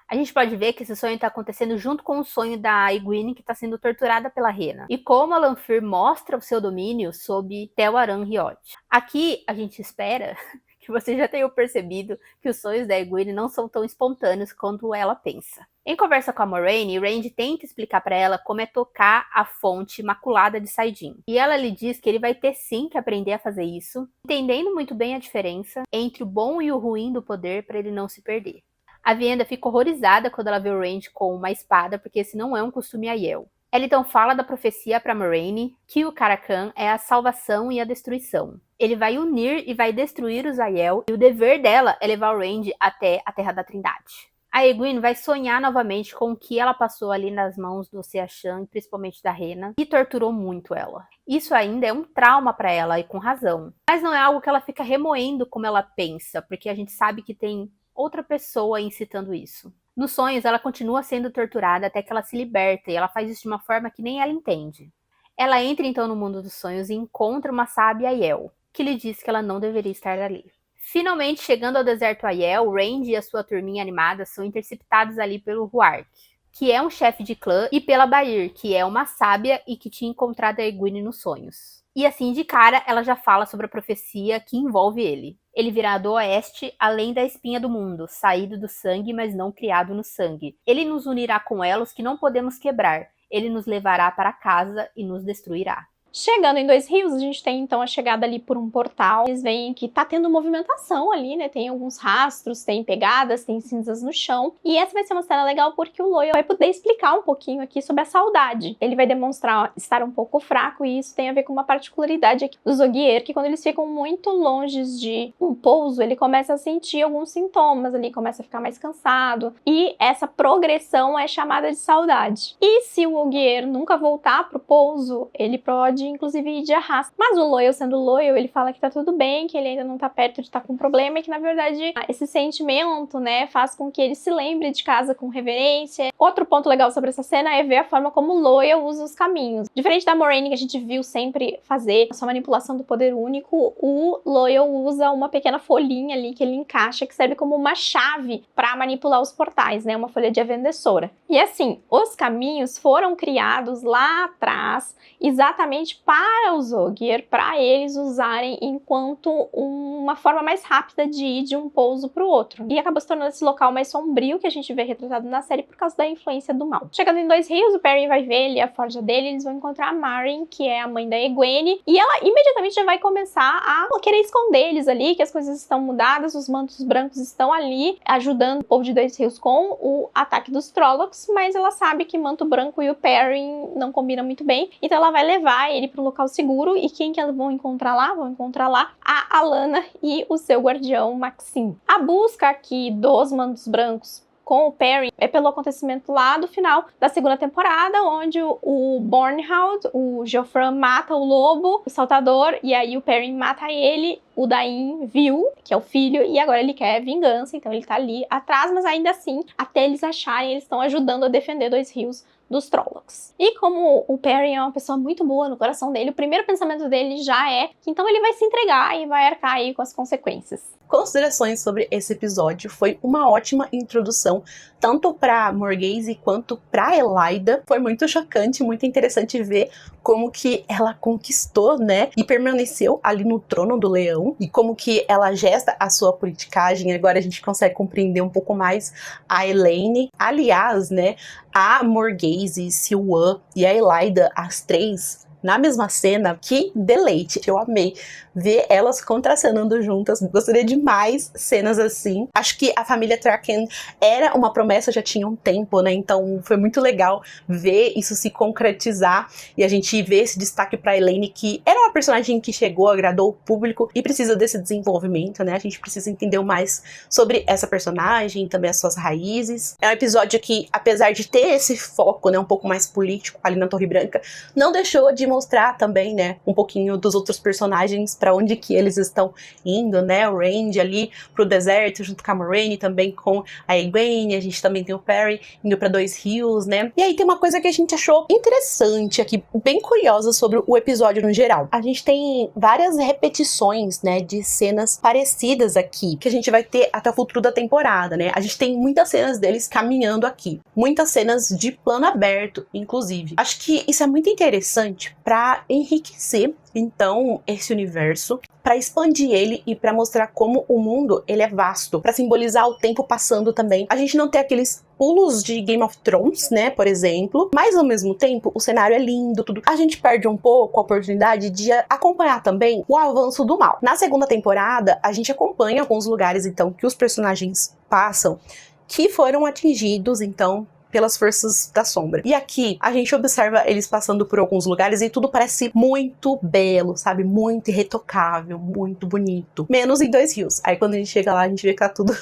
A gente pode ver que esse sonho está acontecendo junto com o sonho da Egwene, que está sendo torturada pela Rena. E como a Lanfear mostra o seu domínio sobre Tel'aran'rhiod. Riot. Aqui, a gente espera que você já tenha percebido que os sonhos da Egwene não são tão espontâneos quanto ela pensa. Em conversa com a Moraine, Randy tenta explicar para ela como é tocar a fonte imaculada de Saidin. E ela lhe diz que ele vai ter sim que aprender a fazer isso, entendendo muito bem a diferença entre o bom e o ruim do poder para ele não se perder. A Vienda fica horrorizada quando ela vê o Randy com uma espada, porque esse não é um costume Aiel. Ela então fala da profecia para Moraine, que o Caracan é a salvação e a destruição. Ele vai unir e vai destruir os Aiel, e o dever dela é levar o Randy até a Terra da Trindade. A Egwene vai sonhar novamente com o que ela passou ali nas mãos do Seachan, principalmente da Rena, e torturou muito ela. Isso ainda é um trauma para ela, e com razão. Mas não é algo que ela fica remoendo como ela pensa, porque a gente sabe que tem outra pessoa incitando isso. Nos sonhos, ela continua sendo torturada até que ela se liberta, e ela faz isso de uma forma que nem ela entende. Ela entra então no mundo dos sonhos e encontra uma sábia Aiel, que lhe diz que ela não deveria estar ali. Finalmente, chegando ao deserto Aiel, Randy e a sua turminha animada são interceptados ali pelo Huark, que é um chefe de clã, e pela Bair, que é uma sábia e que tinha encontrado a Egwene nos sonhos. E assim, de cara, ela já fala sobre a profecia que envolve ele. Ele virá do oeste, além da espinha do mundo, saído do sangue, mas não criado no sangue. Ele nos unirá com elos que não podemos quebrar. Ele nos levará para casa e nos destruirá. Chegando em Dois Rios, a gente tem então a chegada ali por um portal. Eles veem que tá tendo movimentação ali, né? Tem alguns rastros, tem pegadas, tem cinzas no chão. E essa vai ser uma cena legal porque o Loial vai poder explicar um pouquinho aqui sobre a saudade. Ele vai demonstrar estar um pouco fraco, e isso tem a ver com uma particularidade aqui do Zogier, que quando eles ficam muito longe de um pouso, ele começa a sentir alguns sintomas ali, começa a ficar mais cansado. E essa progressão é chamada de saudade. E se o Ogier nunca voltar pro pouso, ele pode inclusive ir de arrasto. Mas o Loial, sendo Loial, ele fala que tá tudo bem, que ele ainda não tá perto de estar com problema, e que na verdade esse sentimento, né, faz com que ele se lembre de casa com reverência. Outro ponto legal sobre essa cena é ver a forma como o Loial usa os caminhos. Diferente da Moraine, que a gente viu sempre fazer a sua manipulação do poder único, o Loial usa uma pequena folhinha ali que ele encaixa, que serve como uma chave para manipular os portais, né, uma folha de avendessora. E assim, os caminhos foram criados lá atrás, exatamente para os Zogier, para eles usarem enquanto uma forma mais rápida de ir de um pouso para o outro. E acabou se tornando esse local mais sombrio que a gente vê retratado na série por causa da influência do mal. Chegando em Dois Rios, o Perrin vai ver ali a forja dele, eles vão encontrar a Marin, que é a mãe da Egwene, e ela imediatamente já vai começar a querer esconder eles ali, que as coisas estão mudadas, os mantos brancos estão ali, ajudando o povo de Dois Rios com o ataque dos Trollocs, mas ela sabe que manto branco e o Perrin não combinam muito bem, então ela vai levar ele ir para um local seguro. E quem que elas vão encontrar lá? Vão encontrar lá a Alana e o seu guardião Maxim. A busca aqui dos Mandos Brancos com o Perry é pelo acontecimento lá do final da segunda temporada, onde o Bornhound, o Geoffrey, mata o lobo, o saltador, e aí o Perry mata ele. O Dain viu, que é o filho, e agora ele quer vingança, então ele tá ali atrás, mas ainda assim, até eles acharem, eles estão ajudando a defender Dois Rios dos Trollocs. E como o Perry é uma pessoa muito boa no coração dele, o primeiro pensamento dele já é que então ele vai se entregar e vai arcar aí com as consequências. Considerações sobre esse episódio: foi uma ótima introdução, tanto para Morghese quanto para Elaida. Foi muito chocante, muito interessante ver como que ela conquistou, né, e permaneceu ali no trono do leão, e como que ela gesta a sua politicagem. Agora a gente consegue compreender um pouco mais a Elaine. Aliás, né, a Morghese, Siuan e a Elaida, as três na mesma cena, que deleite. Eu amei ver elas contracenando juntas. Gostaria de mais cenas assim. Acho que a família Traken era uma promessa, já tinha um tempo, né? Então foi muito legal ver isso se concretizar e a gente ver esse destaque pra Elaine, que era uma personagem que chegou, agradou o público e precisa desse desenvolvimento, né? A gente precisa entender mais sobre essa personagem, também as suas raízes. É um episódio que, apesar de ter esse foco, né, um pouco mais político ali na Torre Branca, não deixou de mostrar também, né, um pouquinho dos outros personagens, pra onde que eles estão indo, né? O Randy ali pro deserto junto com a Moraine, também com a Egwene. A gente também tem o Perry indo pra Dois Rios, né? E aí tem uma coisa que a gente achou interessante aqui, bem curiosa sobre o episódio no geral. A gente tem várias repetições, né, de cenas parecidas aqui, que a gente vai ter até o futuro da temporada, né? A gente tem muitas cenas deles caminhando aqui, muitas cenas de plano aberto, inclusive. Acho que isso é muito interessante para enriquecer então esse universo, para expandir ele e para mostrar como o mundo ele é vasto, para simbolizar o tempo passando também. A gente não tem aqueles pulos de Game of Thrones, né, por exemplo, mas ao mesmo tempo o cenário é lindo, tudo. A gente perde um pouco a oportunidade de acompanhar também o avanço do mal. Na segunda temporada, a gente acompanha alguns lugares então que os personagens passam, que foram atingidos então pelas forças da sombra. E aqui a gente observa eles passando por alguns lugares e tudo parece muito belo, sabe? Muito irretocável, muito bonito. Menos em Dois Rios. Aí quando a gente chega lá, a gente vê que tá tudo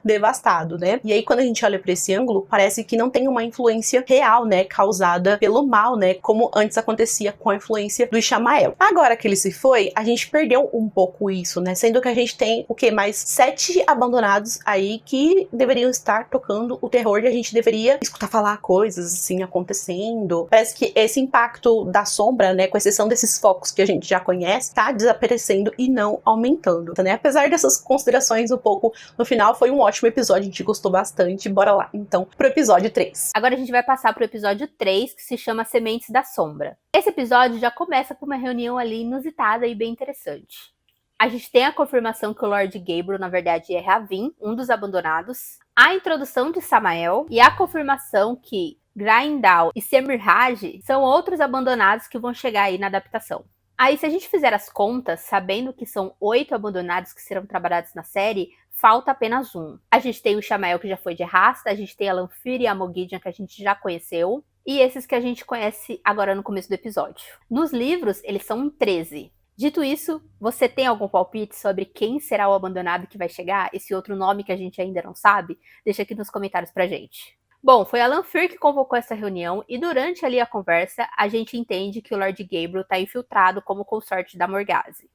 devastado, né? E aí quando a gente olha pra esse ângulo, parece que não tem uma influência real, né? Causada pelo mal, né? Como antes acontecia com a influência do Ishamael. Agora que ele se foi, a gente perdeu um pouco isso, né? Sendo que a gente tem, o quê? Mais 7 abandonados aí que deveriam estar tocando o terror e a gente deveria escutar falar coisas assim acontecendo. Parece que esse impacto da sombra, né, com exceção desses focos que a gente já conhece, tá desaparecendo e não aumentando, né? Apesar dessas considerações um pouco no final, foi um ótimo episódio, a gente gostou bastante. Bora lá, então, pro episódio 3. Agora a gente vai passar pro episódio 3, que se chama Sementes da Sombra. Esse episódio já começa com uma reunião ali inusitada e bem interessante. A gente tem a confirmação que o Lord Gabriel, na verdade, é Ravin, um dos abandonados. A introdução de Samael e a confirmação que Graendal e Semirhage são outros abandonados que vão chegar aí na adaptação. Aí, se a gente fizer as contas, sabendo que são 8 abandonados que serão trabalhados na série, falta apenas um. A gente tem o Ishamael, que já foi de Rasta, a gente tem a Lanfear e a Moghedien, que a gente já conheceu, e esses que a gente conhece agora no começo do episódio. Nos livros, eles são em 13. Dito isso, você tem algum palpite sobre quem será o abandonado que vai chegar? Esse outro nome que a gente ainda não sabe? Deixa aqui nos comentários pra gente. Bom, foi a Lanfear que convocou essa reunião e durante ali a conversa, a gente entende que o Lord Gabriel está infiltrado como consorte da Morghese.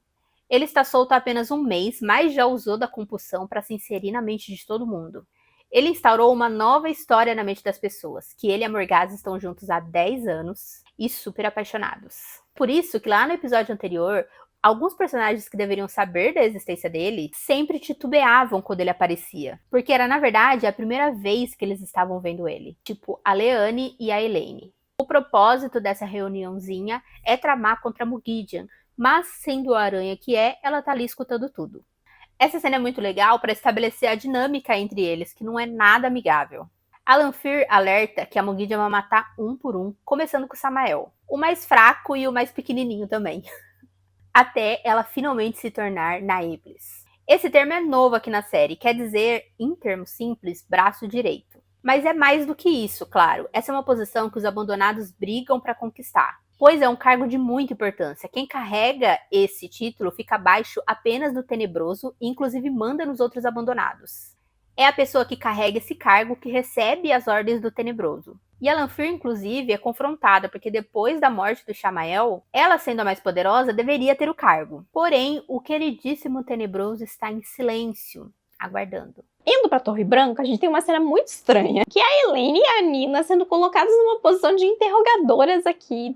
Ele está solto há apenas um mês, mas já usou da compulsão para se inserir na mente de todo mundo. Ele instaurou uma nova história na mente das pessoas, que ele e a Morghese estão juntos há 10 anos e super apaixonados. Por isso que lá no episódio anterior, alguns personagens que deveriam saber da existência dele sempre titubeavam quando ele aparecia. Porque era, na verdade, a primeira vez que eles estavam vendo ele. Tipo, a Leane e a Elaine. O propósito dessa reuniãozinha é tramar contra a Moghedien. Mas, sendo a aranha que é, ela tá ali escutando tudo. Essa cena é muito legal para estabelecer a dinâmica entre eles, que não é nada amigável. A Lanfear alerta que a Moghedien vai matar um por um, começando com o Samael. O mais fraco e o mais pequenininho também. Até ela finalmente se tornar Nae'Blis. Esse termo é novo aqui na série, quer dizer, em termos simples, braço direito. Mas é mais do que isso, claro. Essa é uma posição que os abandonados brigam para conquistar. pois é um cargo de muita importância. Quem carrega esse título fica abaixo apenas do Tenebroso e inclusive manda nos outros abandonados. É a pessoa que carrega esse cargo que recebe as ordens do Tenebroso. E a Lanfear, inclusive, é confrontada, porque depois da morte do Samael, ela sendo a mais poderosa, deveria ter o cargo. Porém, o queridíssimo Tenebroso está em silêncio, aguardando. Indo pra Torre Branca, a gente tem uma cena muito estranha, que é a Elaine e a Nina sendo colocadas numa posição de interrogadoras aqui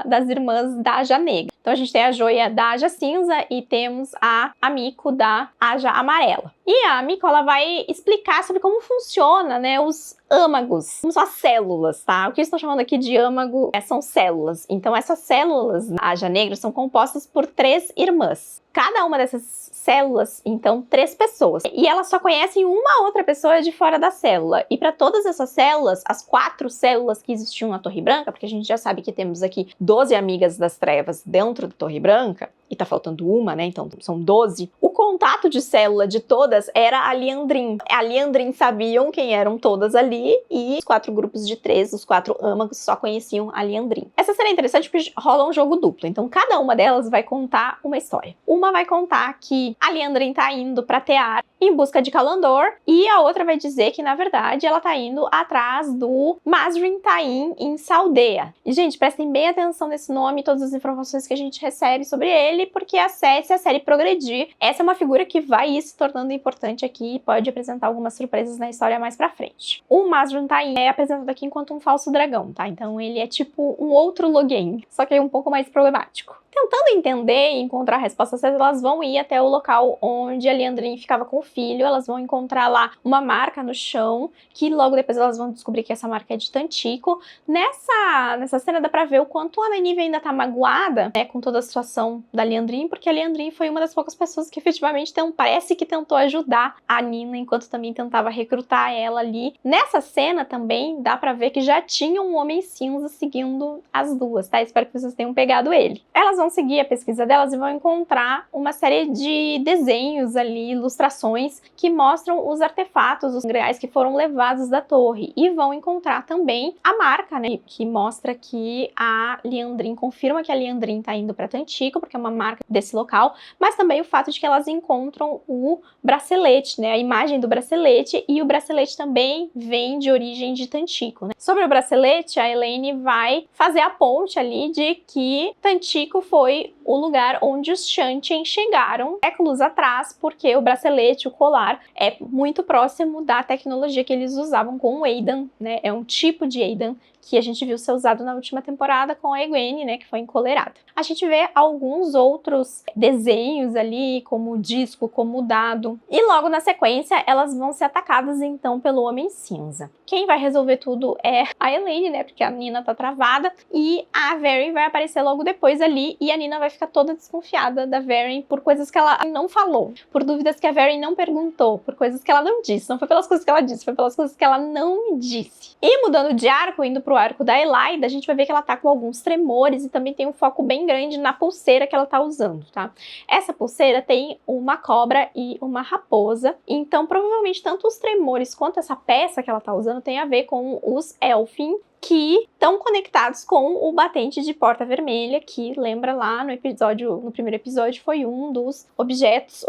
das irmãs da Aja Negra. Então a gente tem a joia da Aja Cinza e temos a Miko da Aja Amarela. E a Miko, ela vai explicar sobre como funciona, né, os âmagos, como são as células, tá? O que eles estão chamando aqui de âmago são células. Então essas células da Aja Negra são compostas por 3 irmãs. Cada uma dessas células, então, 3 pessoas. E elas só conhecem uma outra pessoa de fora da célula. E para todas essas células, as 4 células que existiam na Torre Branca, porque a gente já sabe que temos aqui 12 amigas das trevas dentro da Torre Branca, e tá faltando uma, né? Então são 12. O contato de célula de todas era a Liandrin. A Liandrin sabiam quem eram todas ali e os 4 grupos de 3, os 4 âmagos só conheciam a Liandrin. Essa cena é interessante porque rola um jogo duplo. Então cada uma delas vai contar uma história. Uma vai contar que a Liandrin tá indo pra Tear em busca de Kalandor e a outra vai dizer que, na verdade, ela tá indo atrás do Mazrim Taim em Saldeia. E, gente, prestem bem atenção nesse nome e todas as informações que a gente recebe sobre ele, porque se a série progredir, essa é uma figura que vai ir se tornando importante aqui e pode apresentar algumas surpresas na história mais pra frente. O Mazrim Taim é apresentado aqui enquanto um falso dragão, tá? Então ele é tipo um outro Logain, só que é um pouco mais problemático. Tentando entender e encontrar respostas certas, elas vão ir até o local onde a Liandrin ficava com o filho. Elas vão encontrar lá uma marca no chão, que logo depois elas vão descobrir que essa marca é de Tantico. Nessa cena dá pra ver o quanto a Nynaeve ainda tá magoada, né, com toda a situação da Liandrin, porque a Liandrin foi uma das poucas pessoas que efetivamente parece que tentou ajudar a Nina, enquanto também tentava recrutar ela ali. Nessa cena também dá pra ver que já tinha um homem cinza seguindo as duas, tá? Espero que vocês tenham pegado ele. Elas vão seguir a pesquisa delas e vão encontrar uma série de desenhos ali, ilustrações, que mostram os artefatos, os greais que foram levados da torre. E vão encontrar também a marca, né, que mostra que a Liandrin, confirma que a Liandrin tá indo para Tantico, porque é uma marca desse local, mas também o fato de que elas encontram o bracelete, né, a imagem do bracelete, e o bracelete também vem de origem de Tantico, né. Sobre o bracelete, a Elaine vai fazer a ponte ali de que Tantico foi o lugar onde os Shantian chegaram séculos atrás, porque o bracelete, o colar, é muito próximo da tecnologia que eles usavam com o Aidan, né? É um tipo de Aidan que a gente viu ser usado na última temporada com a Egwene, né, que foi encolerada. A gente vê alguns outros desenhos ali, como o disco, como o dado, e logo na sequência elas vão ser atacadas então pelo Homem Cinza. Quem vai resolver tudo é a Elaine, né, porque a Nina tá travada, e a Verin vai aparecer logo depois ali, e a Nina vai ficar toda desconfiada da Verin por coisas que ela não falou, por dúvidas que a Verin não perguntou, por coisas que ela não disse. Não foi pelas coisas que ela disse, foi pelas coisas que ela não disse. E mudando de arco, indo pro arco da Elaida, a gente vai ver que ela tá com alguns tremores e também tem um foco bem grande na pulseira que ela tá usando, tá? Essa pulseira tem uma cobra e uma raposa, então provavelmente tanto os tremores quanto essa peça que ela tá usando tem a ver com os Elfin, que estão conectados com o batente de Porta Vermelha, que lembra lá no primeiro episódio, foi um dos objetos,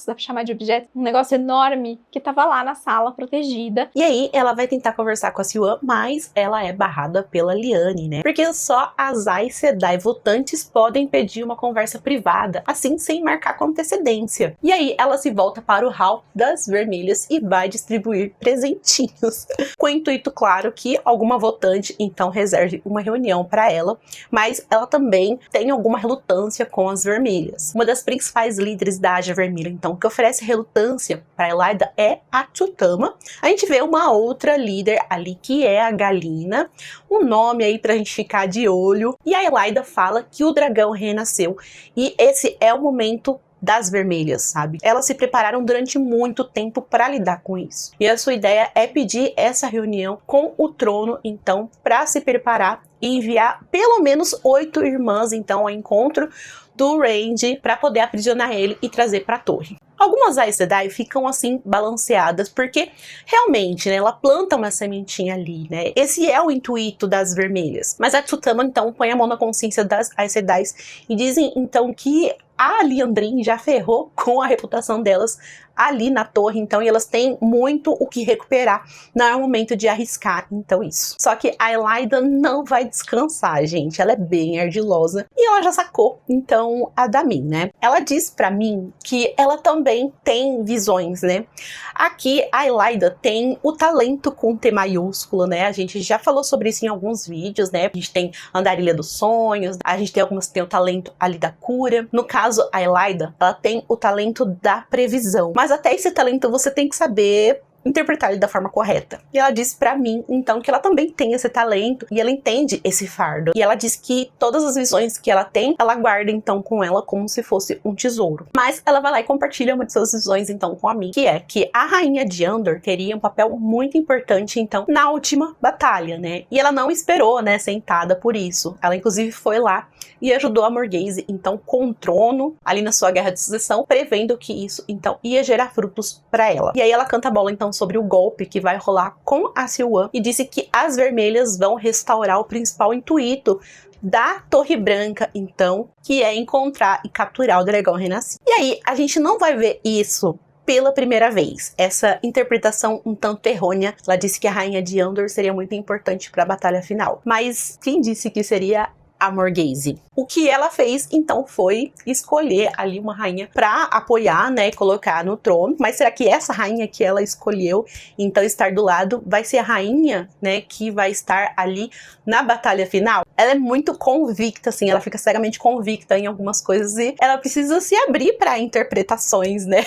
dá pra chamar de objeto, um negócio enorme que tava lá na sala protegida. E aí ela vai tentar conversar com a Siuan, mas ela é barrada pela Liane, né? Porque só as Aes Sedai votantes podem pedir uma conversa privada, assim sem marcar com antecedência. E aí ela se volta para o hall das vermelhas e vai distribuir presentinhos, com o intuito claro que alguma votante então reserve uma reunião para ela, mas ela também tem alguma relutância com as vermelhas. Uma das principais líderes da Aja Vermelha, então, que oferece relutância para Elaida é a Chutama. A gente vê uma outra líder ali, que é a Galina, um nome aí pra gente ficar de olho, e a Elaida fala que o dragão renasceu, e esse é o momento das vermelhas, sabe? Elas se prepararam durante muito tempo para lidar com isso. E a sua ideia é pedir essa reunião com o trono, então, para se preparar e enviar pelo menos 8 irmãs, então, ao encontro do Range para poder aprisionar ele e trazer para a torre. Algumas Aes Sedai ficam assim balanceadas, porque realmente, né, ela planta uma sementinha ali, né? Esse é o intuito das vermelhas. Mas a Tsutama então põe a mão na consciência das Aes Sedai e dizem então que a Liandrin já ferrou com a reputação delas ali na torre, então, e elas têm muito o que recuperar. Não é o momento de arriscar, então, isso. Só que a Elaida não vai descansar, gente. Ela é bem ardilosa e ela já sacou, então, a Damin, né? Ela diz pra mim que ela também tem visões, né? Aqui, a Elaida tem o talento com T maiúsculo, né? A gente já falou sobre isso em alguns vídeos, né? A gente tem Andarilha dos Sonhos, a gente tem algumas que tem o talento ali da cura. No caso, a Elaida, ela tem o talento da previsão. Mas até esse talento você tem que saber interpretar ele da forma correta. E ela disse pra mim, então, que ela também tem esse talento e ela entende esse fardo. E ela diz que todas as visões que ela tem, ela guarda, então, com ela como se fosse um tesouro. Mas ela vai lá e compartilha uma de suas visões, então, com a mim, que é que a rainha de Andor teria um papel muito importante, então, na última batalha, né? E ela não esperou, né, sentada por isso. Ela, inclusive, foi lá e ajudou a Morghese, então, com o trono, ali na sua guerra de sucessão, prevendo que isso, então, ia gerar frutos pra ela. E aí ela canta a bola, então, sobre o golpe que vai rolar com a Siuan e disse que as vermelhas vão restaurar o principal intuito da Torre Branca, então, que é encontrar e capturar o dragão renascido. E aí, a gente não vai ver isso pela primeira vez. Essa interpretação um tanto errônea, ela disse que a rainha de Andor seria muito importante para a batalha final. Mas quem disse que seria a Morghese? O que ela fez, então, foi escolher ali uma rainha pra apoiar, né, colocar no trono. Mas será que essa rainha que ela escolheu, então, estar do lado, vai ser a rainha, né, que vai estar ali na batalha final? Ela é muito convicta, assim, ela fica cegamente convicta em algumas coisas e ela precisa se abrir para interpretações, né?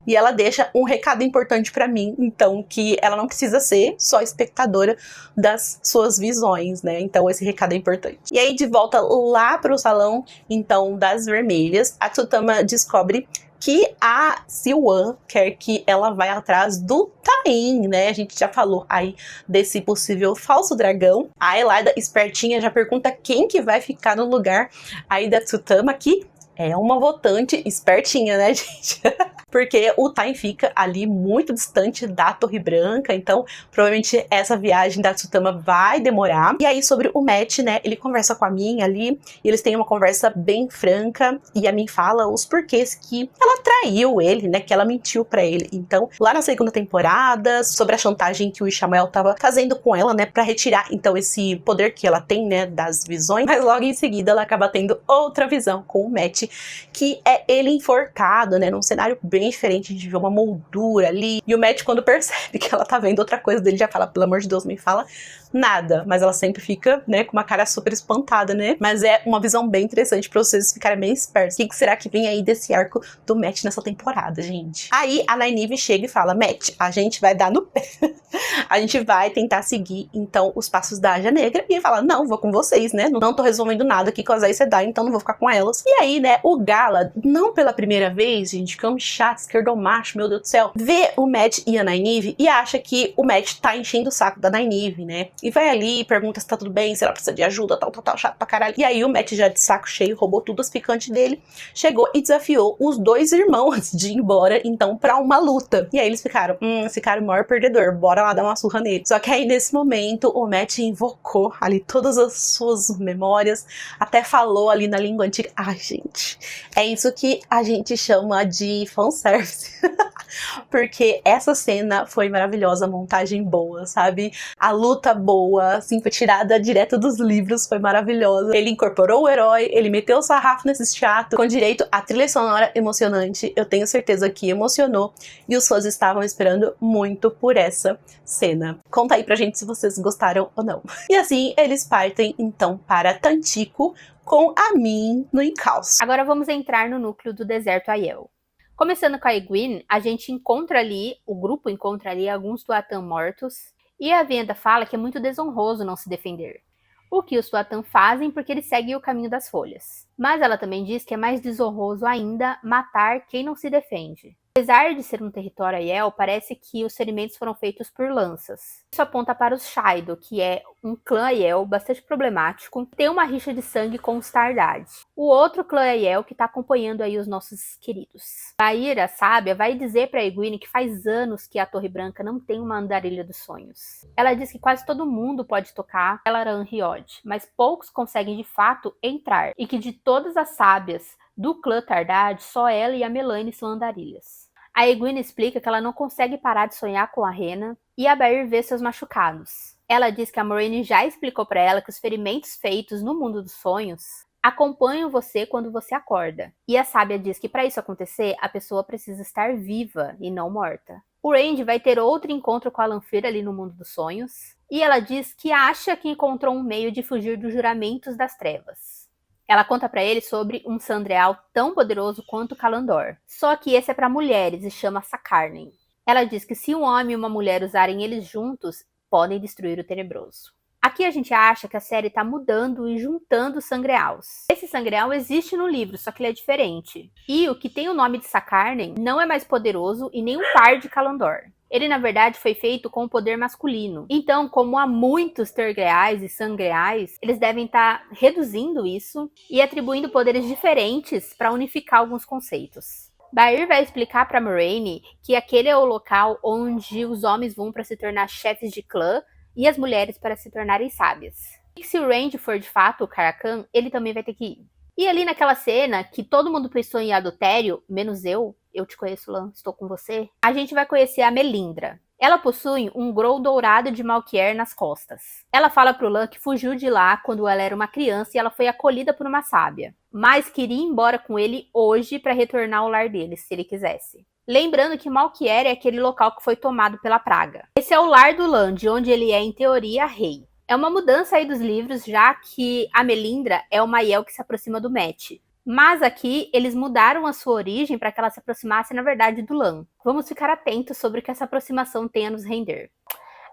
E ela deixa um recado importante pra mim, então, que ela não precisa ser só espectadora das suas visões, né? Então, esse recado é importante. E aí, de volta lá pro salão, então, das vermelhas, a Tsutama descobre que a Siuan quer que ela vá atrás do Tain, né? A gente já falou aí desse possível falso dragão. A Elaida, espertinha, já pergunta quem que vai ficar no lugar aí da Tsutama, que é uma votante espertinha, né, gente? Porque o Tain fica ali muito distante da Torre Branca, então provavelmente essa viagem da Tsutama vai demorar. E aí sobre o Matt, né, ele conversa com a Min ali, e eles têm uma conversa bem franca, e a Min fala os porquês que ela traiu ele, né, que ela mentiu pra ele. Então, lá na segunda temporada, sobre a chantagem que o Ishamael tava fazendo com ela, né, pra retirar, então, esse poder que ela tem, né, das visões, mas logo em seguida ela acaba tendo outra visão com o Matt, que é ele enforcado, né, num cenário bem diferente, a gente vê uma moldura ali, e o Matt, quando percebe que ela tá vendo outra coisa dele, já fala, pelo amor de Deus, me fala nada, mas ela sempre fica, né, com uma cara super espantada, né, mas é uma visão bem interessante pra vocês ficarem bem espertos. O que será que vem aí desse arco do Matt nessa temporada, gente? Aí a Nynaeve chega e fala, Matt, a gente vai dar no pé, a gente vai tentar seguir, então, os passos da Aja Negra, e fala, não, vou com vocês, né, não tô resolvendo nada aqui com as Aes Sedai, então não vou ficar com elas. E aí, né, o Galad, não pela primeira vez, gente, que é um chato, esquerdomacho, meu Deus do céu, vê o Matt e a Nynaeve e acha que o Matt tá enchendo o saco da Nynaeve, né, e vai ali e pergunta se tá tudo bem, se ela precisa de ajuda, tal, chato pra caralho. E aí o Matt, já de saco cheio, roubou tudo as picantes dele, chegou e desafiou os dois irmãos antes de ir embora, então, pra uma luta. E aí eles ficaram, esse cara é o maior perdedor, bora lá dar uma surra nele. Só que aí, nesse momento, o Matt invocou ali todas as suas memórias, até falou ali na língua antiga. Ai, gente, é isso que a gente chama de fanservice. Porque essa cena foi maravilhosa, a montagem boa, sabe? A luta boa, assim, foi tirada direto dos livros, foi maravilhosa. Ele incorporou o herói, ele meteu o sarrafo nesse teatro, com direito à trilha sonora emocionante. Eu tenho certeza que emocionou, e os fãs estavam esperando muito por essa cena. Conta aí pra gente se vocês gostaram ou não. E assim, eles partem, então, para Tantico, com a Min no encalço. Agora vamos entrar no núcleo do deserto Aiel. Começando com a Egwene, a gente encontra ali, o grupo encontra ali alguns Tuathan mortos, e a Venda fala que é muito desonroso não se defender. O que os Tuathan fazem porque eles seguem o caminho das folhas. Mas ela também diz que é mais desonroso ainda matar quem não se defende. Apesar de ser um território Aiel, parece que os ferimentos foram feitos por lanças. Isso aponta para os Shaido, que é um clã Aiel bastante problemático, tem uma rixa de sangue com os Tardad. O outro clã Aiel que está acompanhando aí os nossos queridos. Bair, a sábia, vai dizer para Egwene que faz anos que a Torre Branca não tem uma andarilha dos sonhos. Ela diz que quase todo mundo pode tocar Elaran Riod, mas poucos conseguem de fato entrar, e que de todas as sábias do clã Tardad, só ela e a Melaine são andarilhas. A Egwene explica que ela não consegue parar de sonhar com a Rena, e a Bair vê seus machucados. Ela diz que a Moraine já explicou para ela que os ferimentos feitos no mundo dos sonhos acompanham você quando você acorda. E a sábia diz que para isso acontecer, a pessoa precisa estar viva e não morta. O Randy vai ter outro encontro com a Lanfear ali no mundo dos sonhos, e ela diz que acha que encontrou um meio de fugir dos juramentos das trevas. Ela conta para ele sobre um Sandreal tão poderoso quanto Kalandor. Só que esse é para mulheres e chama Sakarnen. Ela diz que se um homem e uma mulher usarem eles juntos, podem destruir o Tenebroso. Aqui a gente acha que a série está mudando e juntando Sangreals. Esse Sangreal existe no livro, só que ele é diferente. E o que tem o nome de Sakarnen não é mais poderoso e nem um par de Kalandor. Ele, na verdade, foi feito com o poder masculino. Então, como há muitos Tergreais e Sangreais, eles devem estar reduzindo isso e atribuindo poderes diferentes para unificar alguns conceitos. Bair vai explicar para Moraine que aquele é o local onde os homens vão para se tornar chefes de clã e as mulheres para se tornarem sábias. E se o Randy for de fato o Caracan, ele também vai ter que ir. E ali naquela cena que todo mundo pensou em adultério, menos eu te conheço, Lan, estou com você, a gente vai conhecer a Melindra. Ela possui um grow dourado de Malkier nas costas. Ela fala pro Lan que fugiu de lá quando ela era uma criança e ela foi acolhida por uma sábia, mas queria ir embora com ele hoje para retornar ao lar dele, se ele quisesse. Lembrando que Malkier é aquele local que foi tomado pela praga. Esse é o lar do Lan, de onde ele é, em teoria, rei. É uma mudança aí dos livros, já que a Melindra é uma Aiel que se aproxima do Met. Mas aqui eles mudaram a sua origem para que ela se aproximasse, na verdade, do Lan. Vamos ficar atentos sobre o que essa aproximação tem a nos render.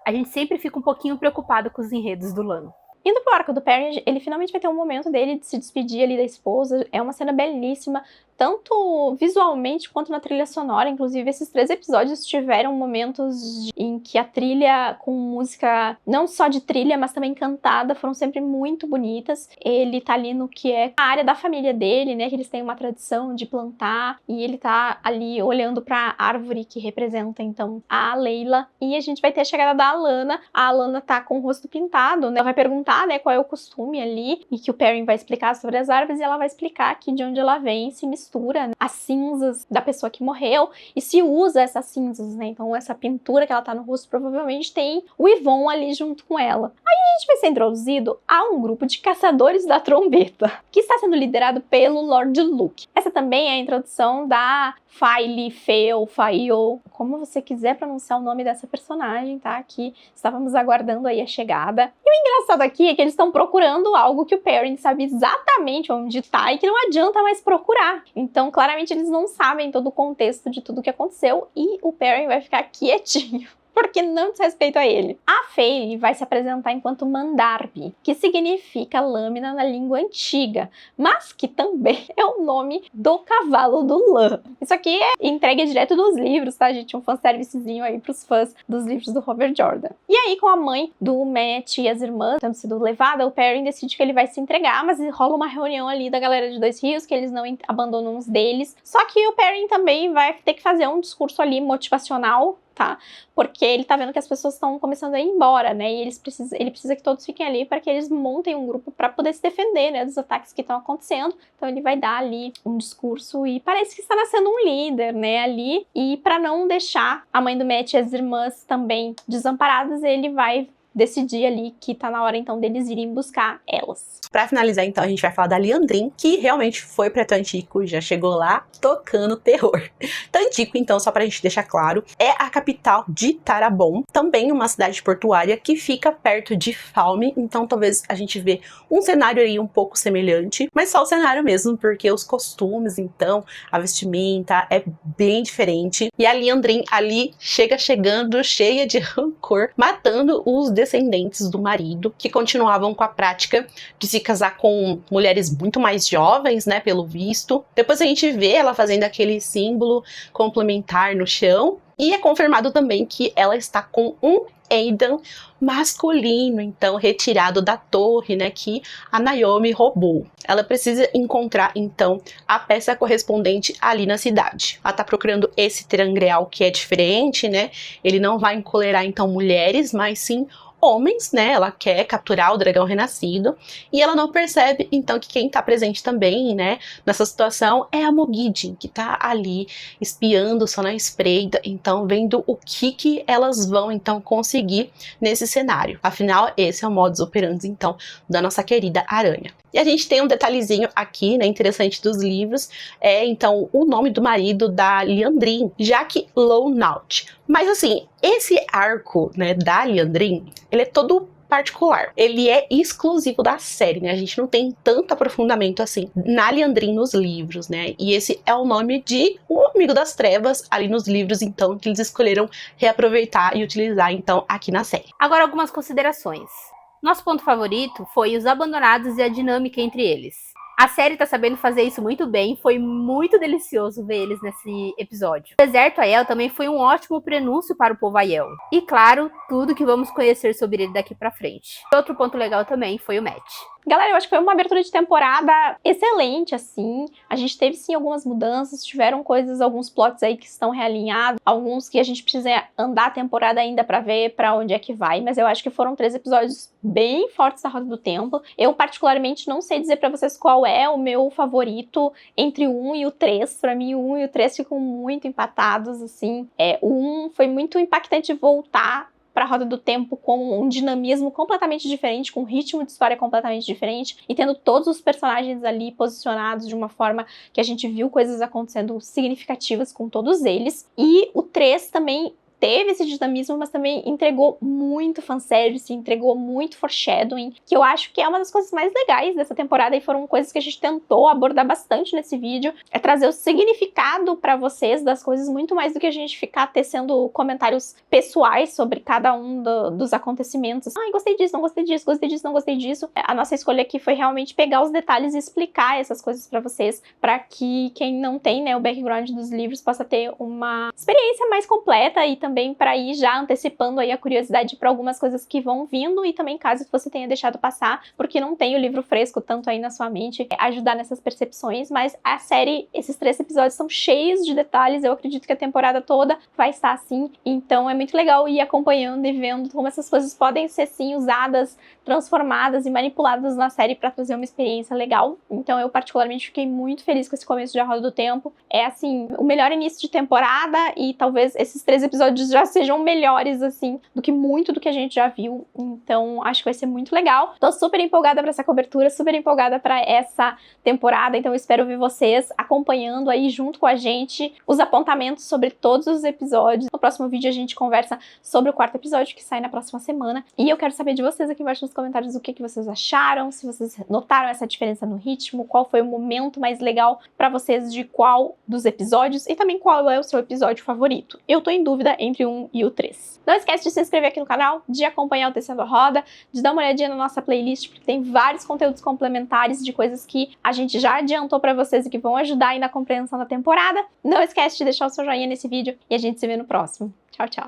A gente sempre fica um pouquinho preocupado com os enredos do Lan. Indo pro arco do Perrin, ele finalmente vai ter um momento dele de se despedir ali da esposa. É uma cena belíssima, tanto visualmente quanto na trilha sonora. Inclusive, esses 3 episódios tiveram momentos em que a trilha com música, não só de trilha, mas também cantada, foram sempre muito bonitas. Ele tá ali no que é a área da família dele, né, que eles têm uma tradição de plantar, e ele tá ali olhando pra árvore que representa, então, a Layla. E a gente vai ter a chegada da Alanna. A Alanna tá com o rosto pintado, né, ela vai perguntar, né, qual é o costume ali, e que o Perrin vai explicar sobre as árvores, e ela vai explicar que de onde ela vem se mistura, né, as cinzas da pessoa que morreu, e se usa essas cinzas, né, então essa pintura que ela tá no rosto provavelmente tem o Yvon ali junto com ela. Aí a gente vai ser introduzido a um grupo de caçadores da trombeta, que está sendo liderado pelo Lord Luke. Essa também é a introdução da Faile, Fail, como você quiser pronunciar o nome dessa personagem, tá? Que estávamos aguardando aí a chegada. E o engraçado aqui é que eles estão procurando algo que o Perrin sabe exatamente onde tá e que não adianta mais procurar. Então, claramente, eles não sabem todo o contexto de tudo que aconteceu e o Perrin vai ficar quietinho, porque não diz respeito a ele. A Faile vai se apresentar enquanto Mandarbi, que significa lâmina na língua antiga, mas que também é o nome do cavalo do Lan. Isso aqui é entregue direto dos livros, tá, gente? Um fanservicezinho aí pros fãs dos livros do Robert Jordan. E aí, com a mãe do Matt e as irmãs tendo sido levada, o Perrin decide que ele vai se entregar, mas rola uma reunião ali da galera de Dois Rios, que eles não abandonam os deles. Só que o Perrin também vai ter que fazer um discurso ali motivacional, tá? Porque ele tá vendo que as pessoas estão começando a ir embora, né? E ele precisa que todos fiquem ali para que eles montem um grupo para poder se defender, né, dos ataques que estão acontecendo. Então ele vai dar ali um discurso e parece que está nascendo um líder, né, ali. E para não deixar a mãe do Matt e as irmãs também desamparadas, ele vai decidir ali que tá na hora então deles irem buscar elas. Pra finalizar, então, a gente vai falar da Liandrin, que realmente foi pra Tantico, já chegou lá tocando terror. Tantico, então, só pra gente deixar claro, é a capital de Tarabon, também uma cidade portuária que fica perto de Falme, então talvez a gente vê um cenário aí um pouco semelhante, mas só o cenário mesmo, porque os costumes, então, a vestimenta é bem diferente. E a Liandrin ali chegando cheia de rancor, matando os descendentes do marido, que continuavam com a prática de se casar com mulheres muito mais jovens, né, pelo visto. Depois a gente vê ela fazendo aquele símbolo complementar no chão, e é confirmado também que ela está com um Aidan masculino, então retirado da torre, né, que a Naomi roubou. Ela precisa encontrar então a peça correspondente ali na cidade. Ela tá procurando esse trangreal que é diferente, né? Ele não vai encolerar então mulheres, mas sim homens, né? Ela quer capturar o dragão renascido, e ela não percebe então que quem tá presente também, né, nessa situação é a Mogidin, que tá ali espiando só na espreita, então vendo o que elas vão então conseguir nesse cenário. Afinal, esse é o modus operandi então da nossa querida aranha. E a gente tem um detalhezinho aqui, né, interessante dos livros, é então o nome do marido da Liandrin, Jaqen Lonaut. Mas assim, esse arco, né, da Liandrin, ele é todo particular. Ele é exclusivo da série, né? A gente não tem tanto aprofundamento assim na Liandrin nos livros, né? E esse é o nome de um amigo das trevas ali nos livros, então, que eles escolheram reaproveitar e utilizar, então, aqui na série. Agora algumas considerações. Nosso ponto favorito foi os abandonados e a dinâmica entre eles. A série tá sabendo fazer isso muito bem, foi muito delicioso ver eles nesse episódio. O deserto Aiel também foi um ótimo prenúncio para o povo Aiel. E claro, tudo que vamos conhecer sobre ele daqui pra frente. Outro ponto legal também foi o Matt. Galera, eu acho que foi uma abertura de temporada excelente, assim. A gente teve, sim, algumas mudanças, tiveram coisas, alguns plots aí que estão realinhados, alguns que a gente precisa andar a temporada ainda pra ver pra onde é que vai, mas eu acho que foram 3 episódios bem fortes da Roda do Tempo. Eu, particularmente, não sei dizer pra vocês qual é o meu favorito entre o 1 e o 3. Pra mim, o 1 e o 3 ficam muito empatados, assim. O 1 foi muito impactante voltar para a Roda do Tempo com um dinamismo completamente diferente, com um ritmo de história completamente diferente, e tendo todos os personagens ali posicionados de uma forma que a gente viu coisas acontecendo significativas com todos eles. E o 3 também teve esse dinamismo, mas também entregou muito fanservice, entregou muito foreshadowing, que eu acho que é uma das coisas mais legais dessa temporada, e foram coisas que a gente tentou abordar bastante nesse vídeo, é trazer o significado pra vocês das coisas, muito mais do que a gente ficar tecendo comentários pessoais sobre cada um dos acontecimentos. Ai, gostei disso, não gostei disso, gostei disso, não gostei disso. A nossa escolha aqui foi realmente pegar os detalhes e explicar essas coisas pra vocês, pra que quem não tem, né, o background dos livros possa ter uma experiência mais completa, e também para ir já antecipando aí a curiosidade para algumas coisas que vão vindo, e também caso você tenha deixado passar porque não tem o livro fresco tanto aí na sua mente, ajudar nessas percepções. Mas a série, esses 3 episódios são cheios de detalhes, eu acredito que a temporada toda vai estar assim, então é muito legal ir acompanhando e vendo como essas coisas podem ser sim usadas, transformadas e manipuladas na série para trazer uma experiência legal. Então eu particularmente fiquei muito feliz com esse começo de A Roda do Tempo. É assim, o melhor início de temporada, e talvez esses 3 episódios já sejam melhores, assim, do que muito do que a gente já viu. Então, acho que vai ser muito legal. Tô super empolgada pra essa cobertura, super empolgada pra essa temporada. Então, eu espero ver vocês acompanhando aí junto com a gente os apontamentos sobre todos os episódios. No próximo vídeo, a gente conversa sobre o 4º episódio, que sai na próxima semana. E eu quero saber de vocês aqui embaixo nos comentários o que vocês acharam, se vocês notaram essa diferença no ritmo, qual foi o momento mais legal pra vocês de qual dos episódios, e também qual é o seu episódio favorito. Eu tô em dúvida entre o 1 e o 3. Não esquece de se inscrever aqui no canal, de acompanhar o Tecendo a Roda, de dar uma olhadinha na nossa playlist, porque tem vários conteúdos complementares de coisas que a gente já adiantou pra vocês e que vão ajudar aí na compreensão da temporada. Não esquece de deixar o seu joinha nesse vídeo, e a gente se vê no próximo. Tchau, tchau!